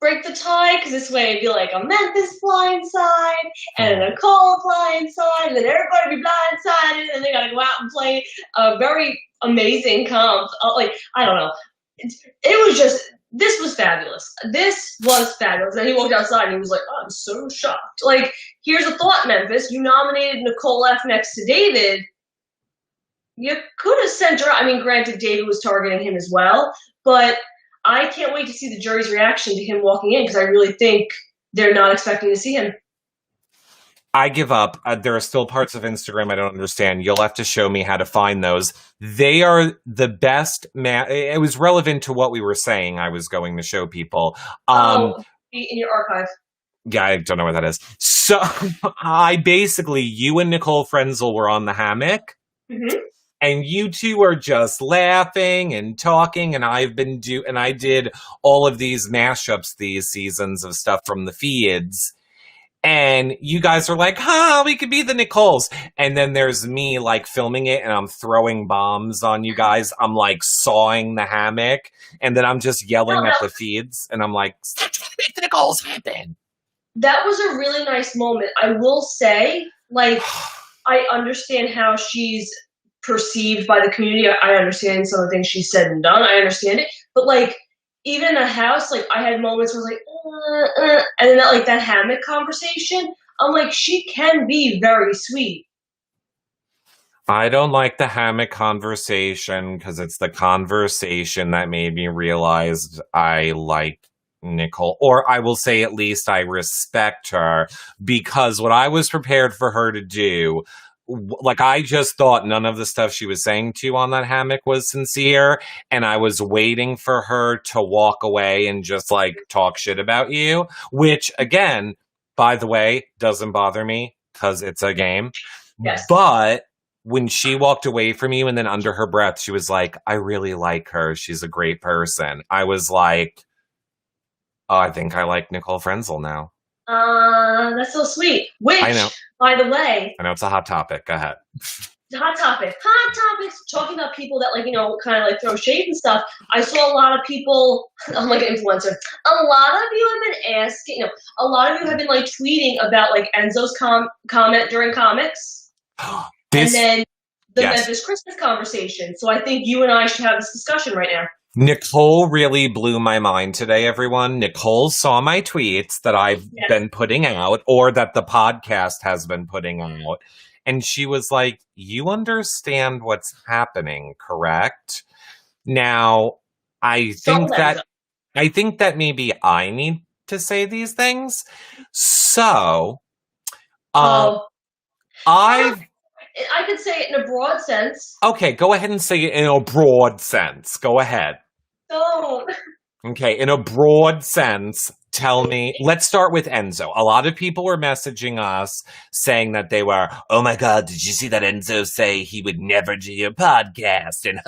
break the tie, because this way it'd be like a Memphis blindside and a Nicole blindside, and then everybody be blindsided, and they gotta go out and play a very amazing comp. I don't know. It was just, this was fabulous. This was fabulous. And he walked outside and he was like, oh, I'm so shocked. Here's a thought, Memphis. You nominated Nicole F next to David. You could have sent her. I mean, granted, David was targeting him as well, but I can't wait to see the jury's reaction to him walking in, because I really think they're not expecting to see him. I give up. There are still parts of Instagram I don't understand. You'll have to show me how to find those. They are the best. It was relevant to what we were saying. I was going to show people. In your archive. Yeah, I don't know what that is. So you and Nicole Frenzel were on the hammock. Mm-hmm. And you two are just laughing and talking, and I did all of these mashups these seasons of stuff from the feeds, and you guys are like, we could be the Nicoles. And then there's me filming it, and I'm throwing bombs on you guys. I'm sawing the hammock, and then I'm just yelling at the feeds, and I'm like, make the Nicoles happen. That was a really nice moment. I will say, I understand how she's perceived by the community. I understand some of the things she said and done. I understand it. But even in a house, I had moments where I was like, and then that hammock conversation, I'm like, she can be very sweet. I don't like the hammock conversation because it's the conversation that made me realize I like Nicole, or I will say at least I respect her, because what I was prepared for her to do, I just thought none of the stuff she was saying to you on that hammock was sincere, and I was waiting for her to walk away and just talk shit about you, which again, by the way, doesn't bother me because it's a game. Yes. But when she walked away from you and then under her breath, she was like, I really like her. She's a great person. I was like, oh, I think I like Nicole Frenzel now. That's so sweet. Which, I know. By the way, I know it's a hot topic. Go ahead. Hot topics. Talking about people that kind of throw shade and stuff. I saw a lot of people. I'm like an influencer. A lot of you have been asking. A lot of you have been tweeting about Enzo's comment during comics, and then the Memphis Christmas conversation. So I think you and I should have this discussion right now. Nicole really blew my mind today, everyone. Nicole saw my tweets that I've been putting out, or that the podcast has been putting out. And she was like, you understand what's happening, correct? Now, I think that maybe I need to say these things. So, I could say it in a broad sense. Okay, go ahead and say it in a broad sense. Go ahead. Don't. Okay, in a broad sense, tell me, let's start with Enzo. A lot of people were messaging us saying that they were, oh my God, did you see that Enzo say he would never do your podcast? And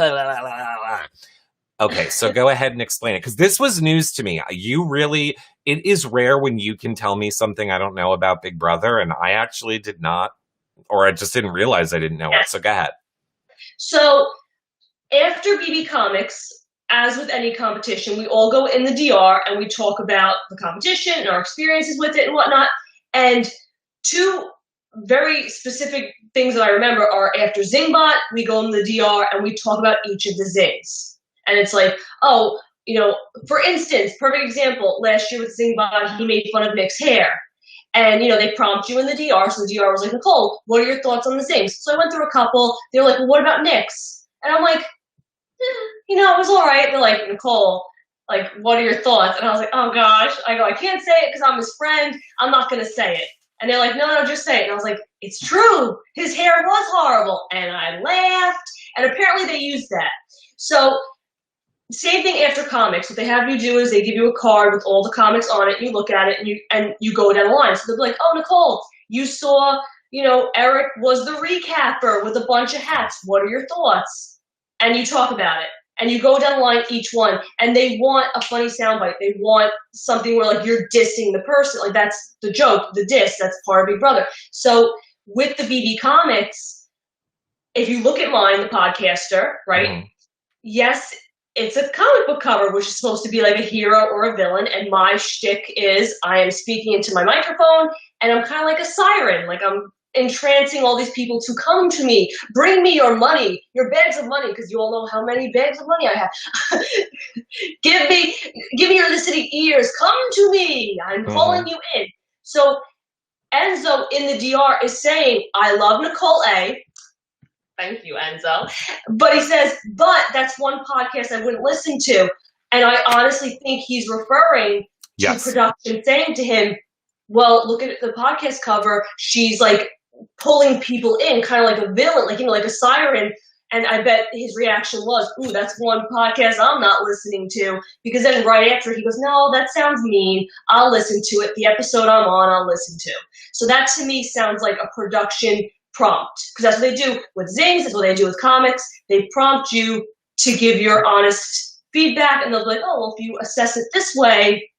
Okay, so go ahead and explain it, because this was news to me. It is rare when you can tell me something I don't know about Big Brother, and I actually did not, or I just didn't realize I didn't know it. So go ahead. So after BB Comics, as with any competition, we all go in the DR and we talk about the competition and our experiences with it and whatnot. And two very specific things that I remember are after Zingbot, we go in the DR and we talk about each of the Zings. And it's for instance, perfect example, last year with Zingbot, he made fun of Nick's hair. And, they prompt you in the DR. So the DR was like, Nicole, what are your thoughts on the Zings? So I went through a couple. They were like, well, what about Nick's? And I'm like, it was all right. They're like, Nicole, what are your thoughts? And I was like, oh gosh. I go, I can't say it because I'm his friend. I'm not going to say it. And they're like, no, just say it. And I was like, it's true. His hair was horrible. And I laughed. And apparently they used that. So same thing after comics. What they have you do is they give you a card with all the comics on it. You look at it and you go down the line. So they'll be like, oh, Nicole, you saw, Eric was the recapper with a bunch of hats. What are your thoughts? And you talk about it. And you go down the line each one. And they want a funny soundbite. They want something where you're dissing the person. That's the joke, the diss. That's part of Big Brother. So with the BB Comics, if you look at mine, the podcaster, right? Mm-hmm. Yes, it's a comic book cover, which is supposed to be like a hero or a villain. And my shtick is I am speaking into my microphone and I'm kind of like a siren. I'm entrancing all these people to come to me. Bring me your money, your bags of money, because you all know how many bags of money I have. Give me your listening ears. Come to me. I'm calling you in. So Enzo in the DR is saying, I love Nicole A. Thank you, Enzo. But he says, but that's one podcast I wouldn't listen to. And I honestly think he's referring to production saying to him, well, look at the podcast cover. She's pulling people in, kind of like a villain, like a siren. And I bet his reaction was, ooh, that's one podcast I'm not listening to. Because then right after he goes, no, that sounds mean. I'll listen to it. The episode I'm on, I'll listen to. So that to me sounds like a production prompt, because that's what they do with Zings. That's what they do with comics. They prompt you to give your honest feedback, and they'll be like, oh, well, if you assess it this way,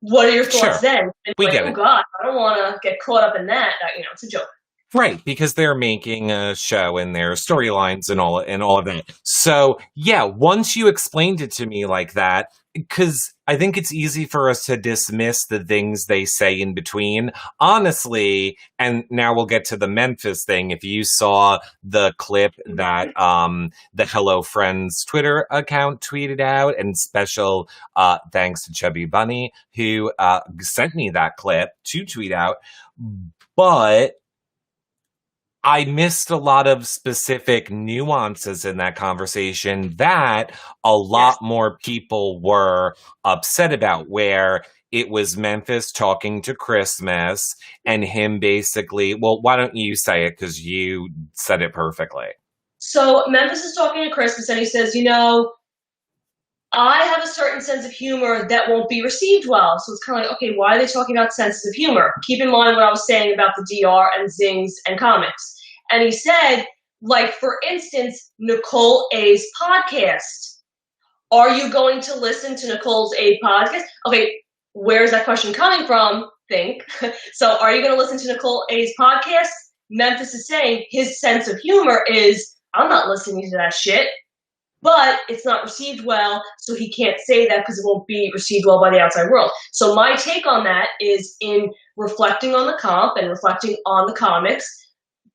what are your thoughts then? And we get it. Oh God, I don't want to get caught up in that. It's a joke. Right, because they're making a show and their storylines and all of that. So, yeah, once you explained it to me like that, because I think it's easy for us to dismiss the things they say in between. Honestly, and now we'll get to the Memphis thing. If you saw the clip that the Hello Friends Twitter account tweeted out, and special thanks to Chubby Bunny, who sent me that clip to tweet out. But I missed a lot of specific nuances in that conversation that a lot more people were upset about, where it was Memphis talking to Christmas and him basically, well, why don't you say it, because you said it perfectly. So Memphis is talking to Christmas and he says, I have a certain sense of humor that won't be received well. So it's kind of like, okay, why are they talking about senses of humor? Keep in mind what I was saying about the DR and Zings and comics. And he said, like, for instance, Nicole A's podcast. Are you going to listen to Nicole's A podcast? Okay, where's that question coming from? Think. So are you going to listen to Nicole A's podcast? Memphis is saying his sense of humor is, I'm not listening to that shit. But it's not received well, so he can't say that because it won't be received well by the outside world. So my take on that is, in reflecting on the comp and reflecting on the comics,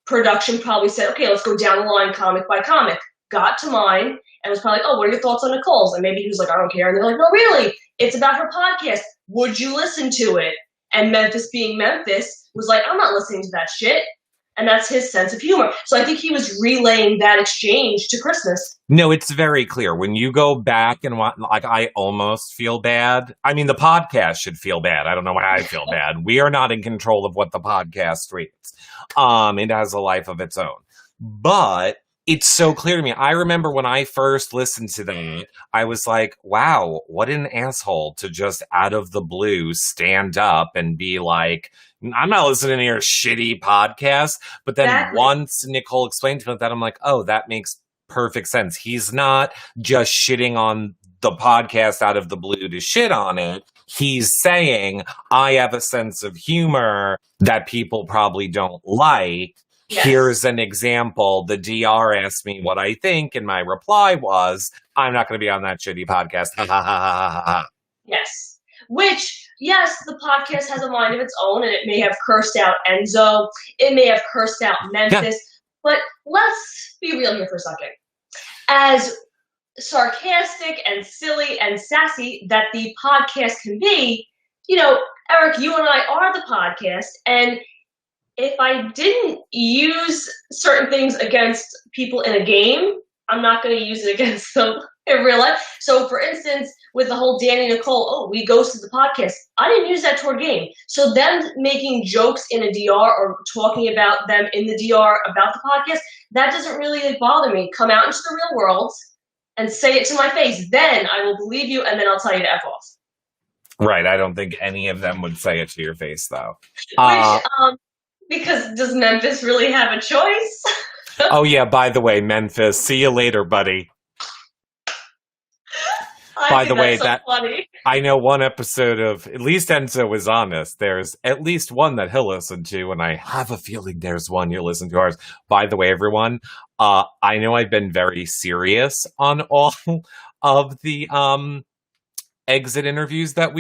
production probably said, okay, let's go down the line comic by comic. Got to mine and was probably like, oh, what are your thoughts on Nicole's? And maybe he was like, I don't care. And they're like, no, really? It's about her podcast. Would you listen to it? And Memphis, being Memphis, was like, I'm not listening to that shit. And that's his sense of humor. So I think he was relaying that exchange to Christmas. No, it's very clear. When you go back and I almost feel bad. I mean, the podcast should feel bad. I don't know why I feel bad. We are not in control of what the podcast reads. It has a life of its own. But it's so clear to me. I remember when I first listened to that, I was like, wow, what an asshole to just out of the blue stand up and be like, I'm not listening to your shitty podcast. But then once Nicole explained to me that, I'm like, oh, that makes perfect sense. He's not just shitting on the podcast out of the blue to shit on it. He's saying, I have a sense of humor that people probably don't like. Yes. Here's an example. The DR asked me what I think, and my reply was, I'm not going to be on that shitty podcast. Ha ha ha ha ha. Yes. Which, yes, the podcast has a mind of its own, and it may have cursed out Enzo. It may have cursed out Memphis. Yeah. But let's be real here for a second. As sarcastic and silly and sassy that the podcast can be, Eric, you and I are the podcast, and if I didn't use certain things against people in a game, I'm not going to use it against them in real life. So, for instance, with the whole Danny Nicole, we ghosted the podcast. I didn't use that toward game. So them making jokes in a DR or talking about them in the DR about the podcast, that doesn't really bother me. Come out into the real world and say it to my face. Then I will believe you, and then I'll tell you to F off. Right. I don't think any of them would say it to your face, though. Because does Memphis really have a choice? Oh, yeah. By the way, Memphis, see you later, buddy. By the way, funny. I know one episode of, at least Enzo was honest, there's at least one that he'll listen to, and I have a feeling there's one you'll listen to ours. By the way, everyone, I know I've been very serious on all of the exit interviews that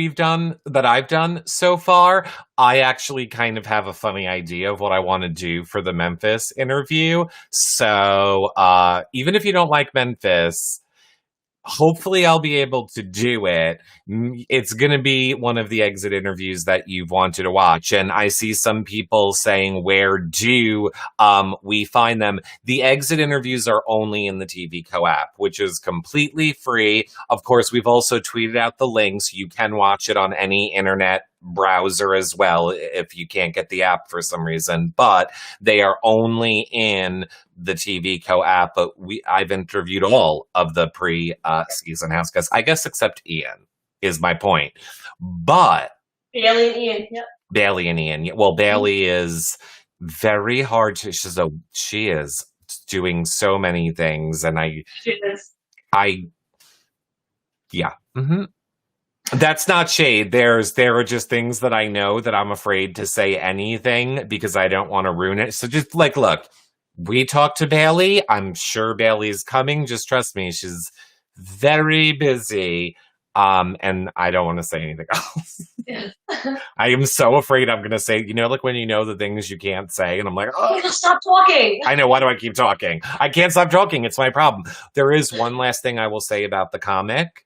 I've done so far. I actually kind of have a funny idea of what I want to do for the Memphis interview. So even if you don't like Memphis, hopefully I'll be able to do it. It's going to be one of the exit interviews that you've wanted to watch. And I see some people saying, where do we find them? The exit interviews are only in the TV Co-app, which is completely free. Of course, we've also tweeted out the links. You can watch it on any internet browser as well if you can't get the app for some reason, but they are only in the TV Co-app. But I've interviewed all of the pre-season house guests, I guess, except Ian is my point. But Bailey and Ian, yep. Bailey and Ian. Well, Bailey is very hard to. She is doing so many things, and she is. Yeah. Mm-hmm. That's not shade. There are just things that I know that I'm afraid to say anything because I don't want to ruin it. So just like, look, we talked to Bailey. I'm sure Bailey's coming. Just trust me. She's very busy. And I don't want to say anything else. Yeah. I am so afraid I'm going to say, like when you know the things you can't say, and I'm like, oh, stop talking. I know. Why do I keep talking? I can't stop talking. It's my problem. There is one last thing I will say about the comic.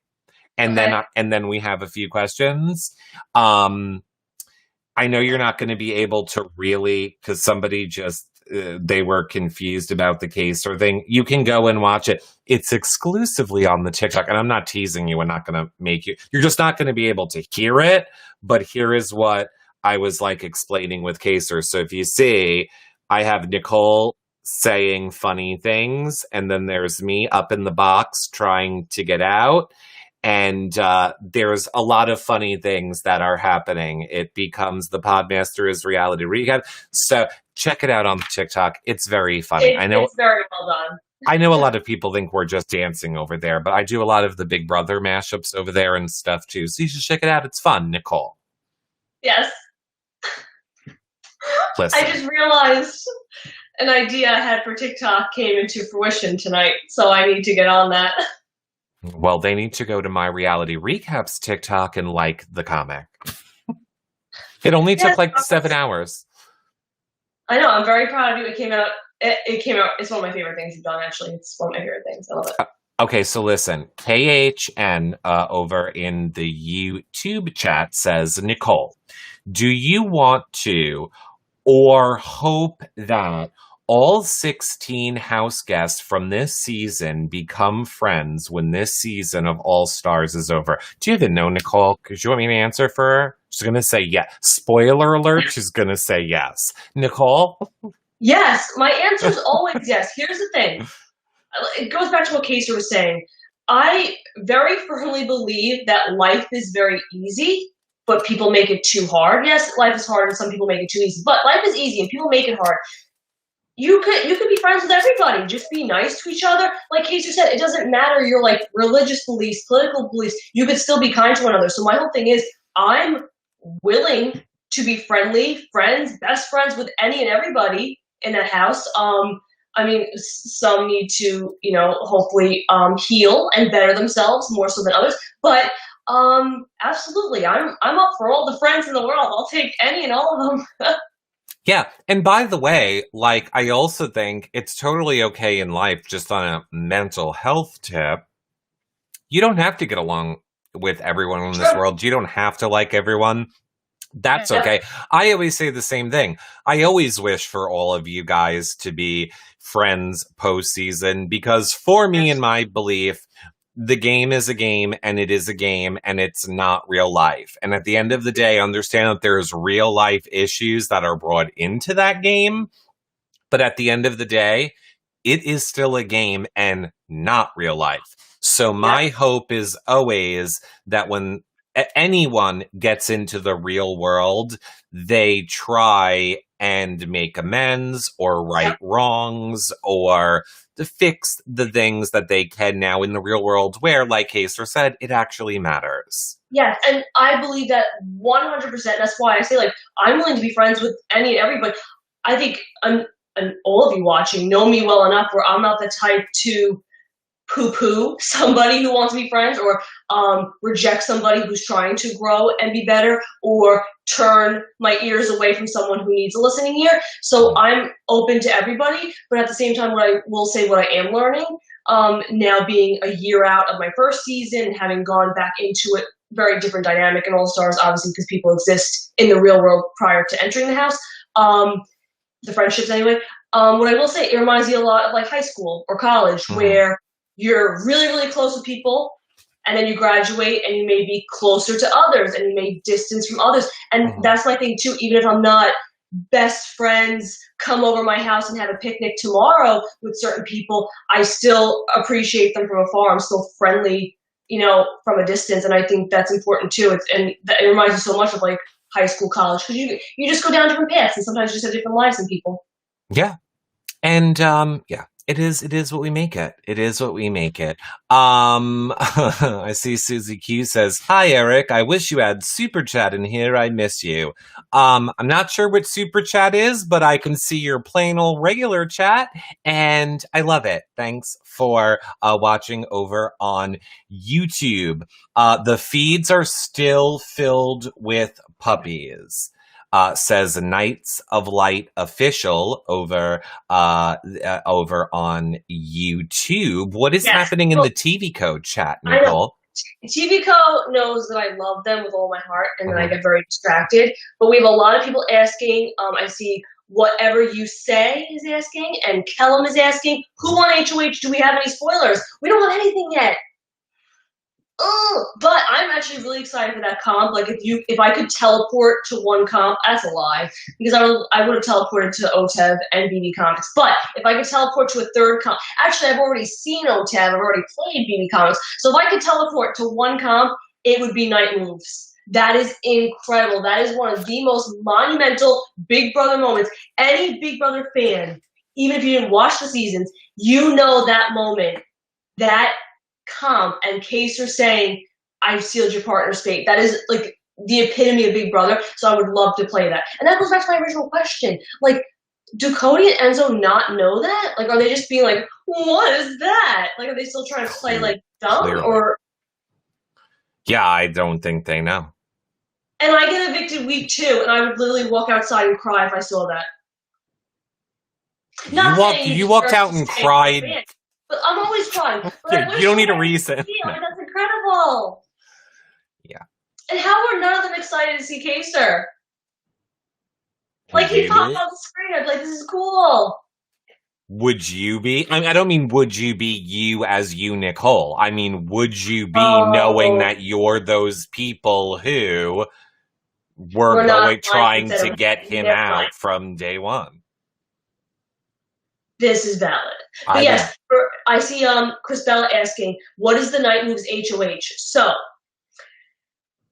And then we have a few questions. I know you're not going to be able to really, because somebody just, they were confused about the Kaysar thing. You can go and watch it. It's exclusively on the TikTok. And I'm not teasing you. I'm not going to make you. You're just not going to be able to hear it. But here is what I was like explaining with Kaysar. So if you see, I have Nicole saying funny things. And then there's me up in the box trying to get out. And there's a lot of funny things that are happening. It becomes the Podmaster's reality recap. So check it out on TikTok. It's very funny. I know it's very well done. I know a lot of people think we're just dancing over there, but I do a lot of the Big Brother mashups over there and stuff too. So you should check it out. It's fun, Nicole. Yes. Listen. I just realized an idea I had for TikTok came into fruition tonight, so I need to get on that. Well, they need to go to My Reality Recaps TikTok and like the comic. It only took like 7 hours. I know. I'm very proud of you. It came out. It's one of my favorite things you've done, actually. It's one of my favorite things. I love it. Okay, so listen. KHN over in the YouTube chat says, Nicole, do you want to or hope that all 16 house guests from this season become friends when this season of All Stars is over? Do you even know, Nicole? Because you want me to answer for her? She's going to say yes. Spoiler alert, she's going to say yes. Nicole? Yes, my answer is always yes. Here's the thing. It goes back to what Kaysar was saying. I very firmly believe that life is very easy, but people make it too hard. Yes, life is hard and some people make it too easy, but life is easy and people make it hard. You could be friends with everybody. Just be nice to each other. Like Kaysar said, it doesn't matter your like religious beliefs, political beliefs. You could still be kind to one another. So my whole thing is I'm willing to be friendly, friends, best friends with any and everybody in that house. I mean, some need to, hopefully heal and better themselves more so than others. But absolutely, I'm up for all the friends in the world. I'll take any and all of them. Yeah. And by the way, like, I also think it's totally okay in life, just on a mental health tip. You don't have to get along with everyone in this world. You don't have to like everyone. That's okay. I always say the same thing. I always wish for all of you guys to be friends postseason, because for me, in my belief, the game is a game and it is a game and it's not real life. And at the end of the day, understand that there's real life issues that are brought into that game. But at the end of the day, it is still a game and not real life. So my hope is always that when anyone gets into the real world, they try and make amends or right wrongs or to fix the things that they can now in the real world where, like Kaysar said, it actually matters. Yes, and I believe that 100%. That's why I say, like, I'm willing to be friends with any and everybody. I think and all of you watching know me well enough where I'm not the type to poo-poo somebody who wants to be friends or reject somebody who's trying to grow and be better or turn my ears away from someone who needs a listening ear. So I'm open to everybody, but at the same time, what I will say, what I am learning now being a year out of my first season, having gone back into it, very different dynamic in All Stars, obviously, because people exist in the real world prior to entering the house. The friendships anyway. What I will say, it reminds me a lot of like high school or college where you're really, really close with people, and then you graduate and you may be closer to others and you may distance from others. And that's my thing too, even if I'm not best friends, come over my house and have a picnic tomorrow with certain people, I still appreciate them from afar. I'm still friendly, from a distance. And I think that's important too. It reminds me so much of like high school, college, because you just go down different paths and sometimes you just have different lives than people. Yeah. And It is what we make it. It is what we make it. I see Susie Q says, "Hi, Eric. I wish you had Super Chat in here. I miss you." I'm not sure what Super Chat is, but I can see your plain old regular chat, and I love it. Thanks for watching over on YouTube. The feeds are still filled with puppies. Says Knights of Light official over on YouTube. What is happening in the TV Code chat, Nicole? TV Code knows that I love them with all my heart, and then I get very distracted. But we have a lot of people asking. I see Whatever You Say is asking, and Kellum is asking, who won HOH? Do we have any spoilers? We don't have anything yet. But I'm actually really excited for that comp. Like if I could teleport to one comp, that's a lie, because I would have teleported to OTEV and BB Comics. But if I could teleport to a third comp, actually I've already seen OTEV, I've already played BB Comics. So if I could teleport to one comp, it would be Night Moves. That is incredible. That is one of the most monumental Big Brother moments. Any Big Brother fan, even if you didn't watch the seasons, you know that moment. That comp and Kaysar saying, "I've sealed your partner's fate." That is like the epitome of Big Brother. So I would love to play that. And that goes back to my original question. Like, do Cody and Enzo not know that? Like, are they just being like, "What is that?" Like, are they still trying to play like dumb? Clearly. Or yeah, I don't think they know. And I get evicted week 2, and I would literally walk outside and cry if I saw that. You walked out and cried. But I'm always crying. Yeah, you don't need a reason. No. Like, that's incredible. Yeah. And how are none of them excited to see Kaysar? Like, he popped on the screen. I'd be like, this is cool. Would you be? I mean, I don't mean would you be you as you, Nicole. I mean, would you be knowing that you're those people who were trying to get him out from day one? This is valid. But yes, I see Chris Bella asking, what is the Night Moves HOH? So,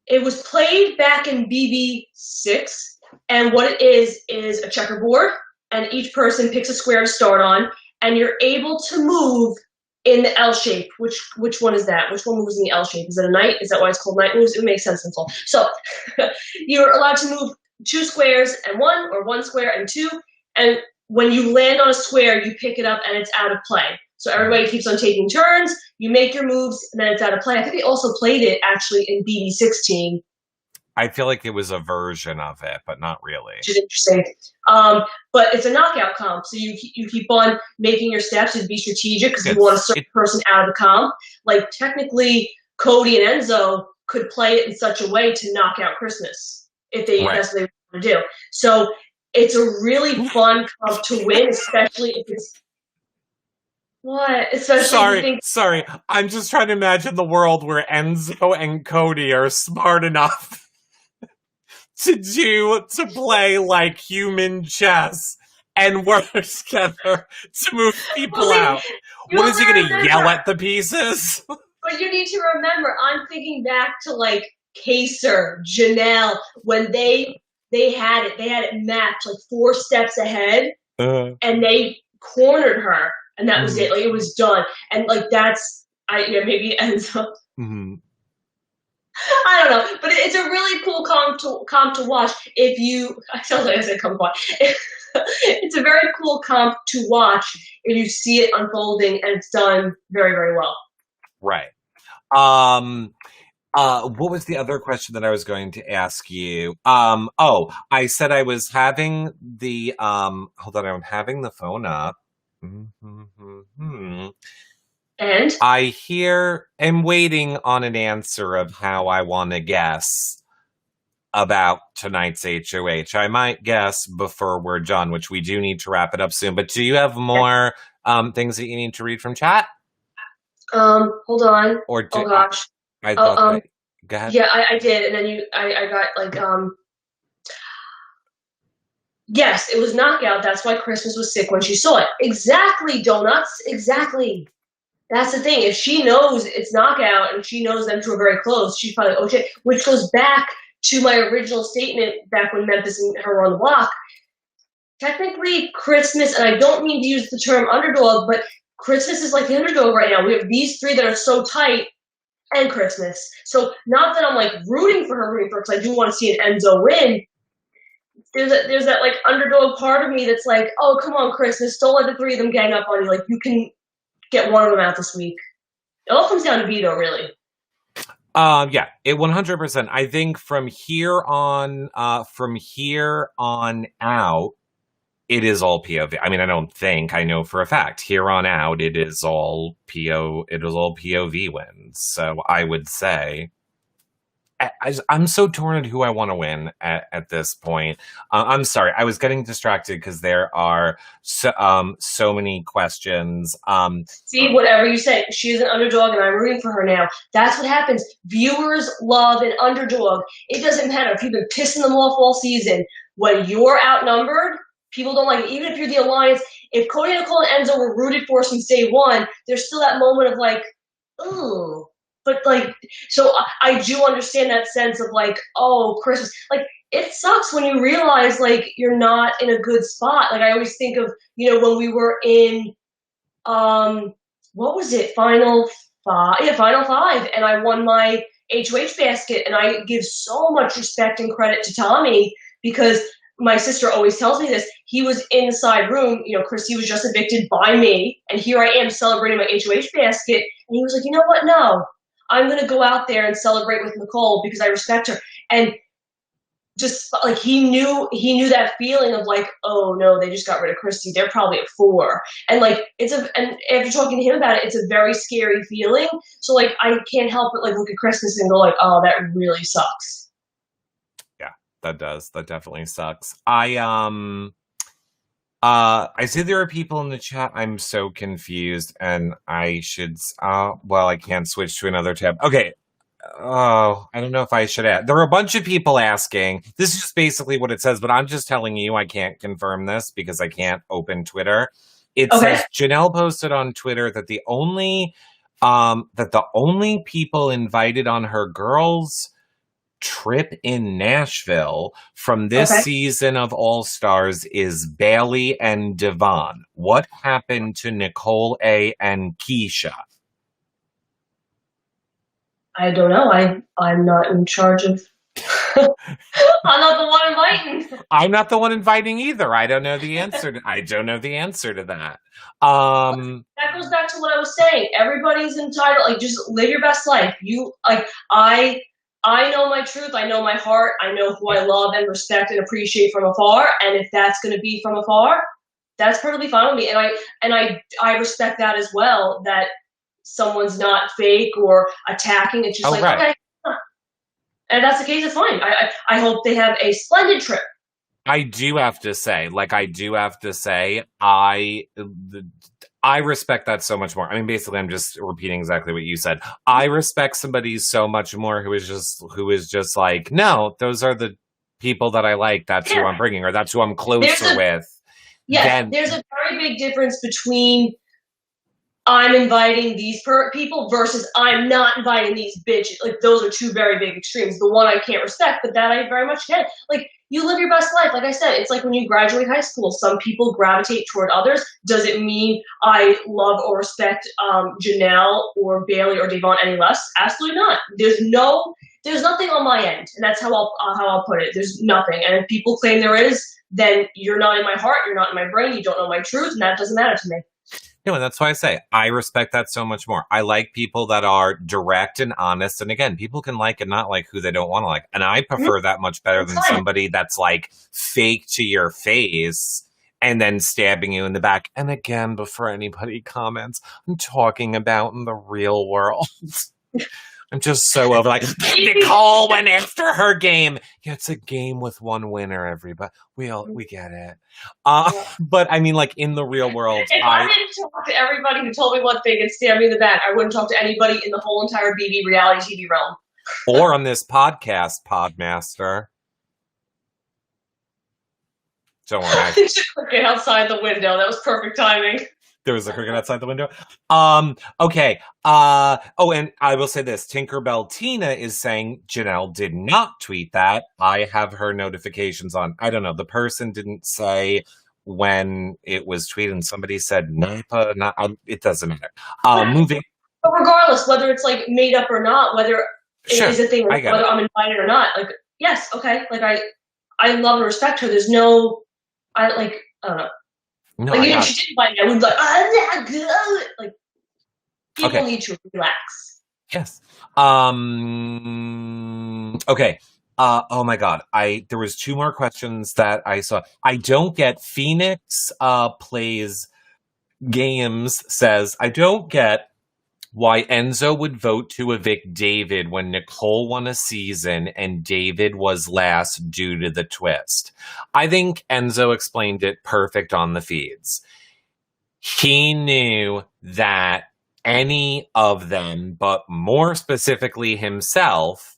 it was played back in BB6, and what it is a checkerboard, and each person picks a square to start on, and you're able to move in the L shape. Which one is that? Which one moves in the L shape? Is it a knight? Is that why it's called Night Moves? It makes sense, Nicole. So, you're allowed to move 2 squares and 1, or 1 square and 2, and when you land on a square, you pick it up and it's out of play. So everybody keeps on taking turns, you make your moves, and then it's out of play. I think they also played it actually in BB16. I feel like it was a version of it, but not really. Which is interesting. But it's a knockout comp, so you keep on making your steps and be strategic because you want a certain person out of the comp. Like, technically, Cody and Enzo could play it in such a way to knock out Christmas if that's what they want to do. So it's a really fun comp to win, especially if it's Sorry. I'm just trying to imagine the world where Enzo and Cody are smart enough to play like human chess and work together to move people out. What is he going to yell at the pieces? But you need to remember, I'm thinking back to like Kaysar, Janelle, when they had it mapped like 4 steps ahead, and they cornered her, and that was it. Like, it was done, and like maybe Enzo. I don't know, but it's a really cool comp to watch. If you, I sound like I said comp to watch. It's a very cool comp to watch if you see it unfolding, and it's done very, very well. Right. What was the other question that I was going to ask you? I said I was having the, hold on, I'm having the phone up. And? I am waiting on an answer of how I want to guess about tonight's HOH. I might guess before we're done, which we do need to wrap it up soon. But do you have more things that you need to read from chat? Hold on. Oh gosh. I thought go ahead. Yeah, I did, and then I got like yes, it was knockout. That's why Christmas was sick when she saw it. Exactly, Donuts. Exactly. That's the thing. If she knows it's knockout and she knows them two are very close, she's probably like, oh shit. Which goes back to my original statement back when Memphis and her were on the block. technically Christmas, and I don't mean to use the term underdog, but Christmas is like the underdog right now. We have these three that are so tight, and Christmas. So not that I'm like rooting for her, because I do want to see an Enzo win. There's that like underdog part of me that's like, oh, come on, Christmas, don't let the three of them gang up on you. Like, you can get one of them out this week. It all comes down to veto, really. Yeah, it 100%. I think from here on out, it is all POV. I mean, I don't think, I know for a fact. Here on out, it is all POV wins. So I would say, I'm so torn at who I want to win at this point. I'm sorry, I was getting distracted because there are so many questions. See, whatever you say, she is an underdog and I'm rooting for her now. That's what happens. Viewers love an underdog. It doesn't matter if you've been pissing them off all season. When you're outnumbered, people don't like it. Even if you're the alliance, if Cody, Nicole, and Enzo were rooted for since day one, there's still that moment of like, ooh. But like, so I do understand that sense of like, oh, Christmas. Like, it sucks when you realize like you're not in a good spot. Like, I always think of, when we were in, what was it? Final Five. And I won my HOH basket. And I give so much respect and credit to Tommy, because my sister always tells me this. He was inside room. Christy was just evicted by me. And here I am celebrating my HOH basket. And he was like, you know what? No. I'm going to go out there and celebrate with Nicole because I respect her. And just like, he knew that feeling of like, oh no, they just got rid of Christy. They're probably at 4. And like, and after talking to him about it, it's a very scary feeling. So like, I can't help but like look at Christmas and go like, oh, that really sucks. Yeah, that does. That definitely sucks. I see there are people in the chat. I'm so confused, and I should. I can't switch to another tab. Okay. Oh, I don't know if I should add. There are a bunch of people asking. This is just basically what it says, but I'm just telling you I can't confirm this because I can't open Twitter. It says Janelle posted on Twitter that the only people invited on her girls' trip in Nashville from this season of All Stars is Bailey and Davonne. What happened to Nicole A. and Keisha? I don't know. I'm not in charge of. I'm not the one inviting. I'm not the one inviting either. I don't know the answer. I don't know the answer to that. That goes back to what I was saying. Everybody's entitled. Like, just live your best life. I know my truth. I know my heart. I know who I love and respect and appreciate from afar. And if that's going to be from afar, that's perfectly fine with me. And I respect that as well, that someone's not fake or attacking. It's just okay. And if that's the case, it's fine. I hope they have a splendid trip. I do have to say, I respect that so much more. I mean, basically, I'm just repeating exactly what you said. I respect somebody so much more who is just like, no, those are the people that I like. That's who I'm bringing, or that's who I'm closer with. Yeah, there's a very big difference between I'm inviting these people versus I'm not inviting these bitches. Like, those are two very big extremes. The one I can't respect, but that I very much can. Like, you live your best life. Like I said, it's like when you graduate high school, some people gravitate toward others. Does it mean I love or respect Janelle or Bailey or Davonne any less? Absolutely not. There's nothing on my end, and that's how I'll put it. There's nothing. And if people claim there is, then you're not in my heart, you're not in my brain, you don't know my truth, and that doesn't matter to me. No, and that's why I say I respect that so much more. I like people that are direct and honest. And again, people can like and not like who they don't want to like. And I prefer that much better than somebody that's like fake to your face and then stabbing you in the back. And again, before anybody comments, I'm talking about in the real world. I'm just so over like, Nicole went after her game. Yeah, it's a game with one winner, everybody. We get it. But I mean, like, in the real world. If I didn't talk to everybody who told me one thing and stab me in the back, I wouldn't talk to anybody in the whole entire BB reality TV realm. Or on this podcast, Podmaster. Don't worry. Just looking outside the window. That was perfect timing. There was a cricket outside the window. Okay. And I will say this. Tinkerbell Tina is saying Janelle did not tweet that. I have her notifications on. I don't know. The person didn't say when it was tweeted and somebody said Napa, not it doesn't matter. Moving. But regardless, whether it's like made up or not, whether it is a thing, like, whether I'm invited or not, like yes, okay, like I love and respect her. There's no, I don't know. No, like even if she didn't invite me, I would be like, oh, yeah, good. Like people need to relax. Yes. Okay. Oh my God. There was 2 more questions that I saw. I don't get Phoenix plays games says, I don't get why Enzo would vote to evict David when Nicole won a season and David was last due to the twist. I think Enzo explained it perfect on the feeds. He knew that any of them, but more specifically himself,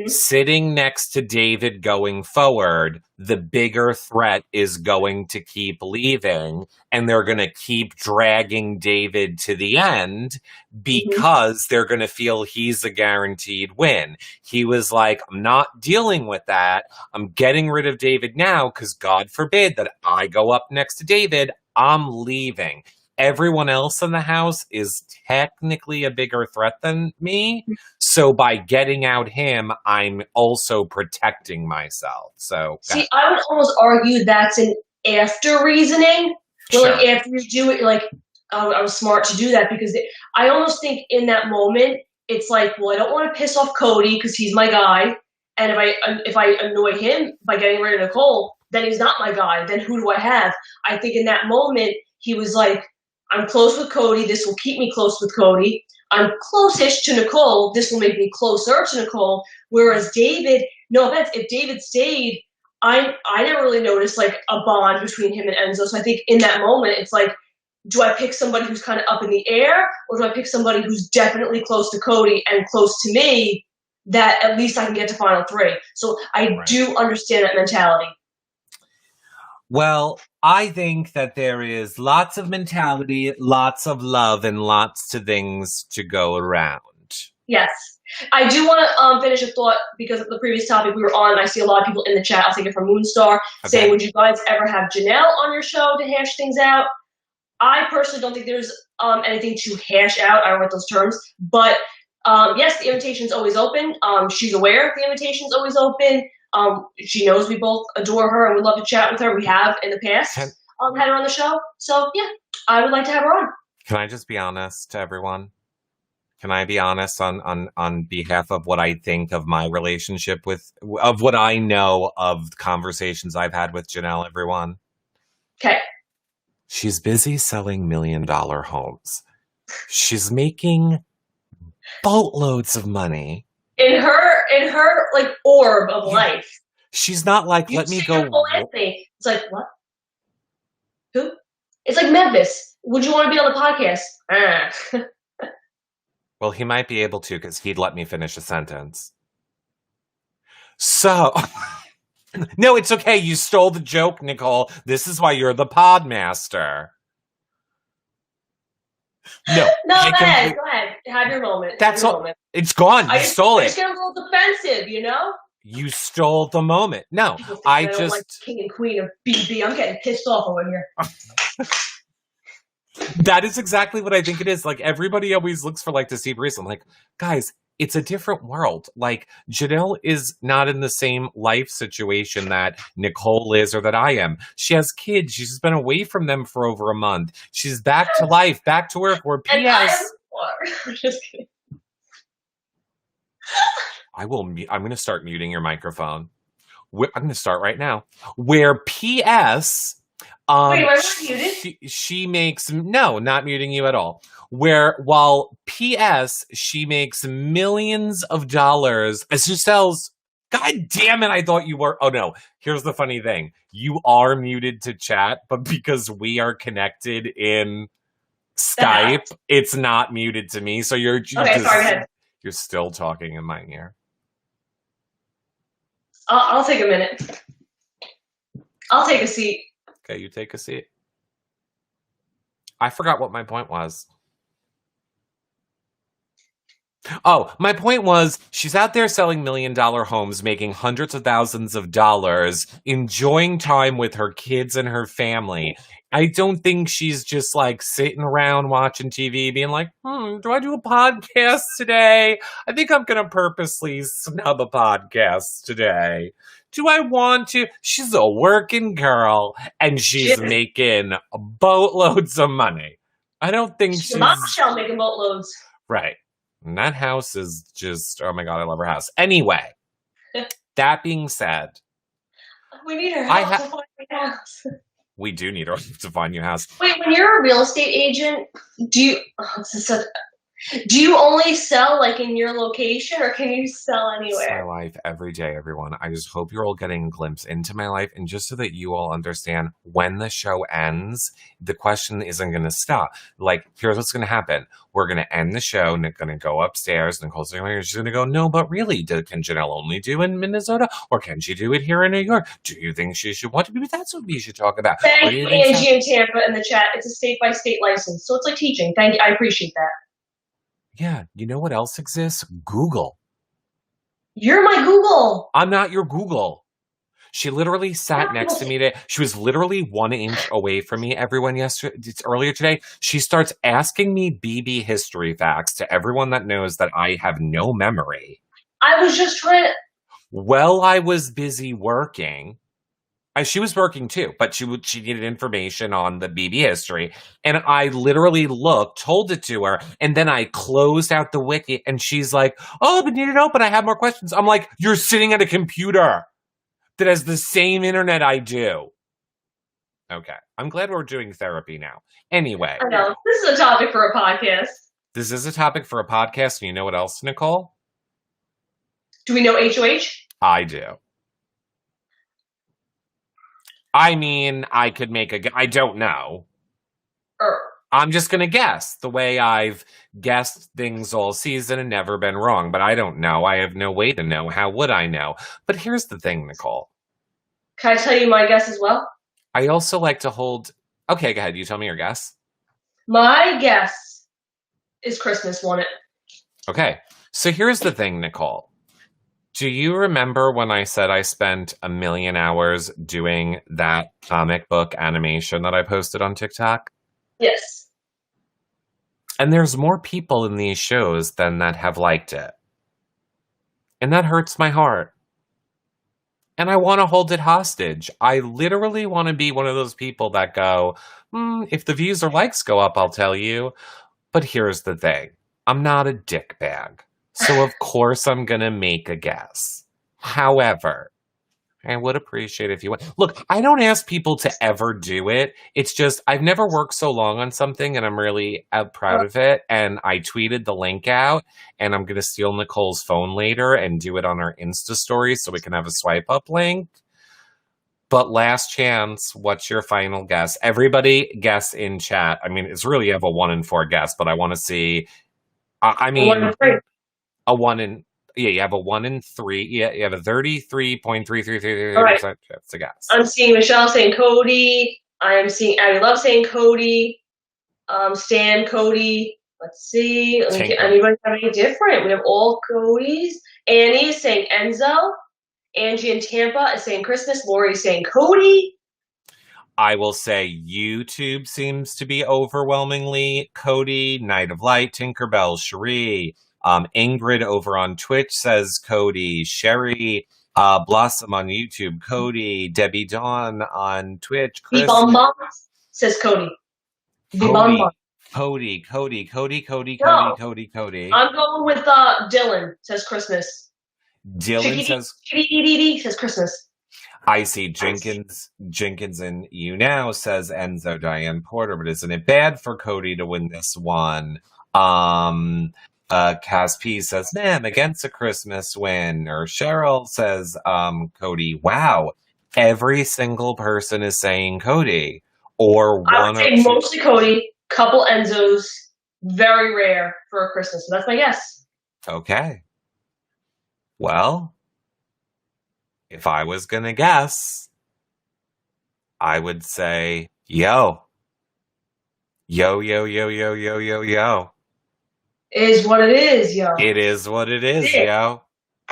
sitting next to David going forward, the bigger threat is going to keep leaving, and they're going to keep dragging David to the end because they're going to feel he's a guaranteed win. He was like, I'm not dealing with that. I'm getting rid of David now because God forbid that I go up next to David. I'm leaving. Everyone else in the house is technically a bigger threat than me. So by getting out him, I'm also protecting myself. So see, I would almost argue that's an after reasoning. Where like after you do it, like I was smart to do that because I almost think in that moment it's like, well, I don't want to piss off Cody because he's my guy, and if I annoy him by getting rid of Nicole, then he's not my guy. Then who do I have? I think in that moment he was like, I'm close with Cody. This will keep me close with Cody. I'm close-ish to Nicole. This will make me closer to Nicole. Whereas David, no offense, if David stayed, I never really noticed like a bond between him and Enzo. So I think in that moment, it's like, do I pick somebody who's kind of up in the air, or do I pick somebody who's definitely close to Cody and close to me that at least I can get to final 3? So I do understand that mentality. Well, I think that there is lots of mentality, lots of love, and lots of things to go around. Yes. I do want to finish a thought because of the previous topic we were on. I see a lot of people in the chat. I'll take it from Moonstar saying, would you guys ever have Janelle on your show to hash things out? I personally don't think there's anything to hash out. I don't know what those terms. But yes, the invitation's always open. She's aware the invitation's always open. She knows we both adore her and would love to chat with her. We have in the past had her on the show. So yeah, I would like to have her on. Can I just be honest to everyone? Can I be honest on behalf of what I think of my relationship of what I know of conversations I've had with Janelle, everyone? Okay. She's busy selling $1 million homes. She's making boatloads of money. In her like orb of life. She's not like, let me go. It's like, what? Who? It's like Memphis. Would you want to be on the podcast? Well, he might be able to because he'd let me finish a sentence. So, no, it's okay. You stole the joke, Nicole. This is why you're the podmaster. No, go ahead. Have your moment. That's all. It's gone. You stole it. It's getting a little defensive, you know? You stole the moment. No, I just like king and queen of BB. I'm getting pissed off over here. That is exactly what I think it is. Like, everybody always looks for like to see Bruce. I'm like, guys, it's a different world. Like, Janelle is not in the same life situation that Nicole is or that I am. She has kids. She's been away from them for over a month. She's back to life, back to work. Where P.S. I'm just kidding. I'm going to start muting your microphone. I'm going to start right now. Where P.S. Wait, am I muted? She makes not muting you at all. While P.S. she makes millions of dollars as she sells. God damn it! I thought you were. Oh no! Here's the funny thing: you are muted to chat, but because we are connected in Skype, it's not muted to me. So you're you're still talking in my ear. I'll take a minute. I'll take a seat. Okay, you take a seat. I forgot what my point was. Oh, my point was, she's out there selling $1 million homes, making hundreds of thousands of dollars, enjoying time with her kids and her family. I don't think she's just like sitting around watching TV being like, do I do a podcast today? I think I'm going to purposely snub a podcast today. Do I want to? She's a working girl and she's making boatloads of money. I don't think she's... Bombshell making boatloads. Right. And that house is just, oh my God, I love her house. Anyway, that being said. We need her help to find a house. We do need her to find your house. Wait, when you're a real estate agent, do you only sell like in your location or can you sell anywhere? It's my life every day, everyone. I just hope you're all getting a glimpse into my life. And just so that you all understand, when the show ends, the question isn't going to stop. Like, here's what's going to happen. We're going to end the show and it's going to go upstairs. Nicole's she's going to go, no, but really, can Janelle only do in Minnesota? Or can she do it here in New York? Do you think she should want to? Maybe that's what we should talk about. Thank you, Angie and Tampa in the chat. It's a state-by-state license. So it's like teaching. Thank you. I appreciate that. Yeah, you know what else exists? Google. You're my Google. I'm not your Google. She literally sat next to me. She was literally 1 inch away from me, everyone, earlier today. She starts asking me BB history facts to everyone that knows that I have no memory. I was just trying to... Well, I was busy working. She was working too, but she needed information on the BB history. And I literally told it to her, and then I closed out the wiki, and she's like, oh, but need it open. I have more questions. I'm like, you're sitting at a computer that has the same internet I do. Okay. I'm glad we're doing therapy now. Anyway. I know. This is a topic for a podcast. This is a topic for a podcast, and you know what else, Nicole? Do we know HOH? I do. I mean, I could make I don't know. I'm just going to guess the way I've guessed things all season and never been wrong, but I don't know. I have no way to know. How would I know? But here's the thing, Nicole. Can I tell you my guess as well? I also like to hold... Okay, go ahead. You tell me your guess. My guess is Christmas won it. Okay. So here's the thing, Nicole. Do you remember when I said I spent 1 million hours doing that comic book animation that I posted on TikTok? Yes. And there's more people in these shows than that have liked it. And that hurts my heart. And I want to hold it hostage. I literally want to be one of those people that go, if the views or likes go up, I'll tell you. But here's the thing. I'm not a dickbag. So, of course, I'm going to make a guess. However, I would appreciate if you would. Look, I don't ask people to ever do it. It's just I've never worked so long on something, and I'm really proud of it. And I tweeted the link out, and I'm going to steal Nicole's phone later and do it on our Insta story so we can have a swipe up link. But last chance, what's your final guess? Everybody guess in chat. I mean, it's really you have a 1 in 4 guess, but I want to see. A 1 in, you have a 1 in 3. Yeah, you have a 33.333%. Right. That's a guess. I'm seeing Michelle saying Cody. I'm seeing Abby Love saying Cody. Stan Cody. Let's see. Anybody have any different? We have all Codys. Annie is saying Enzo. Angie in Tampa is saying Christmas. Lori is saying Cody. I will say YouTube seems to be overwhelmingly Cody. Night of Light, Tinkerbell, Cherie. Ingrid over on Twitch says Cody. Sherry Blossom on YouTube, Cody. Debbie Dawn on Twitch. Chris says Cody. Cody. I'm going with Dylan says Christmas. Dylan says Christmas. I see Jenkins and you now says Enzo Diane Porter, but isn't it bad for Cody to win this one? Cas P says, man, against a Christmas win. Or Cheryl says, Cody. Wow. Every single person is saying Cody. Or one I would say mostly Cody, couple Enzos, very rare for a Christmas. So that's my guess. Okay. Well, if I was going to guess, I would say, yo. Yo. It is what it is, yo. It is what it is, yo.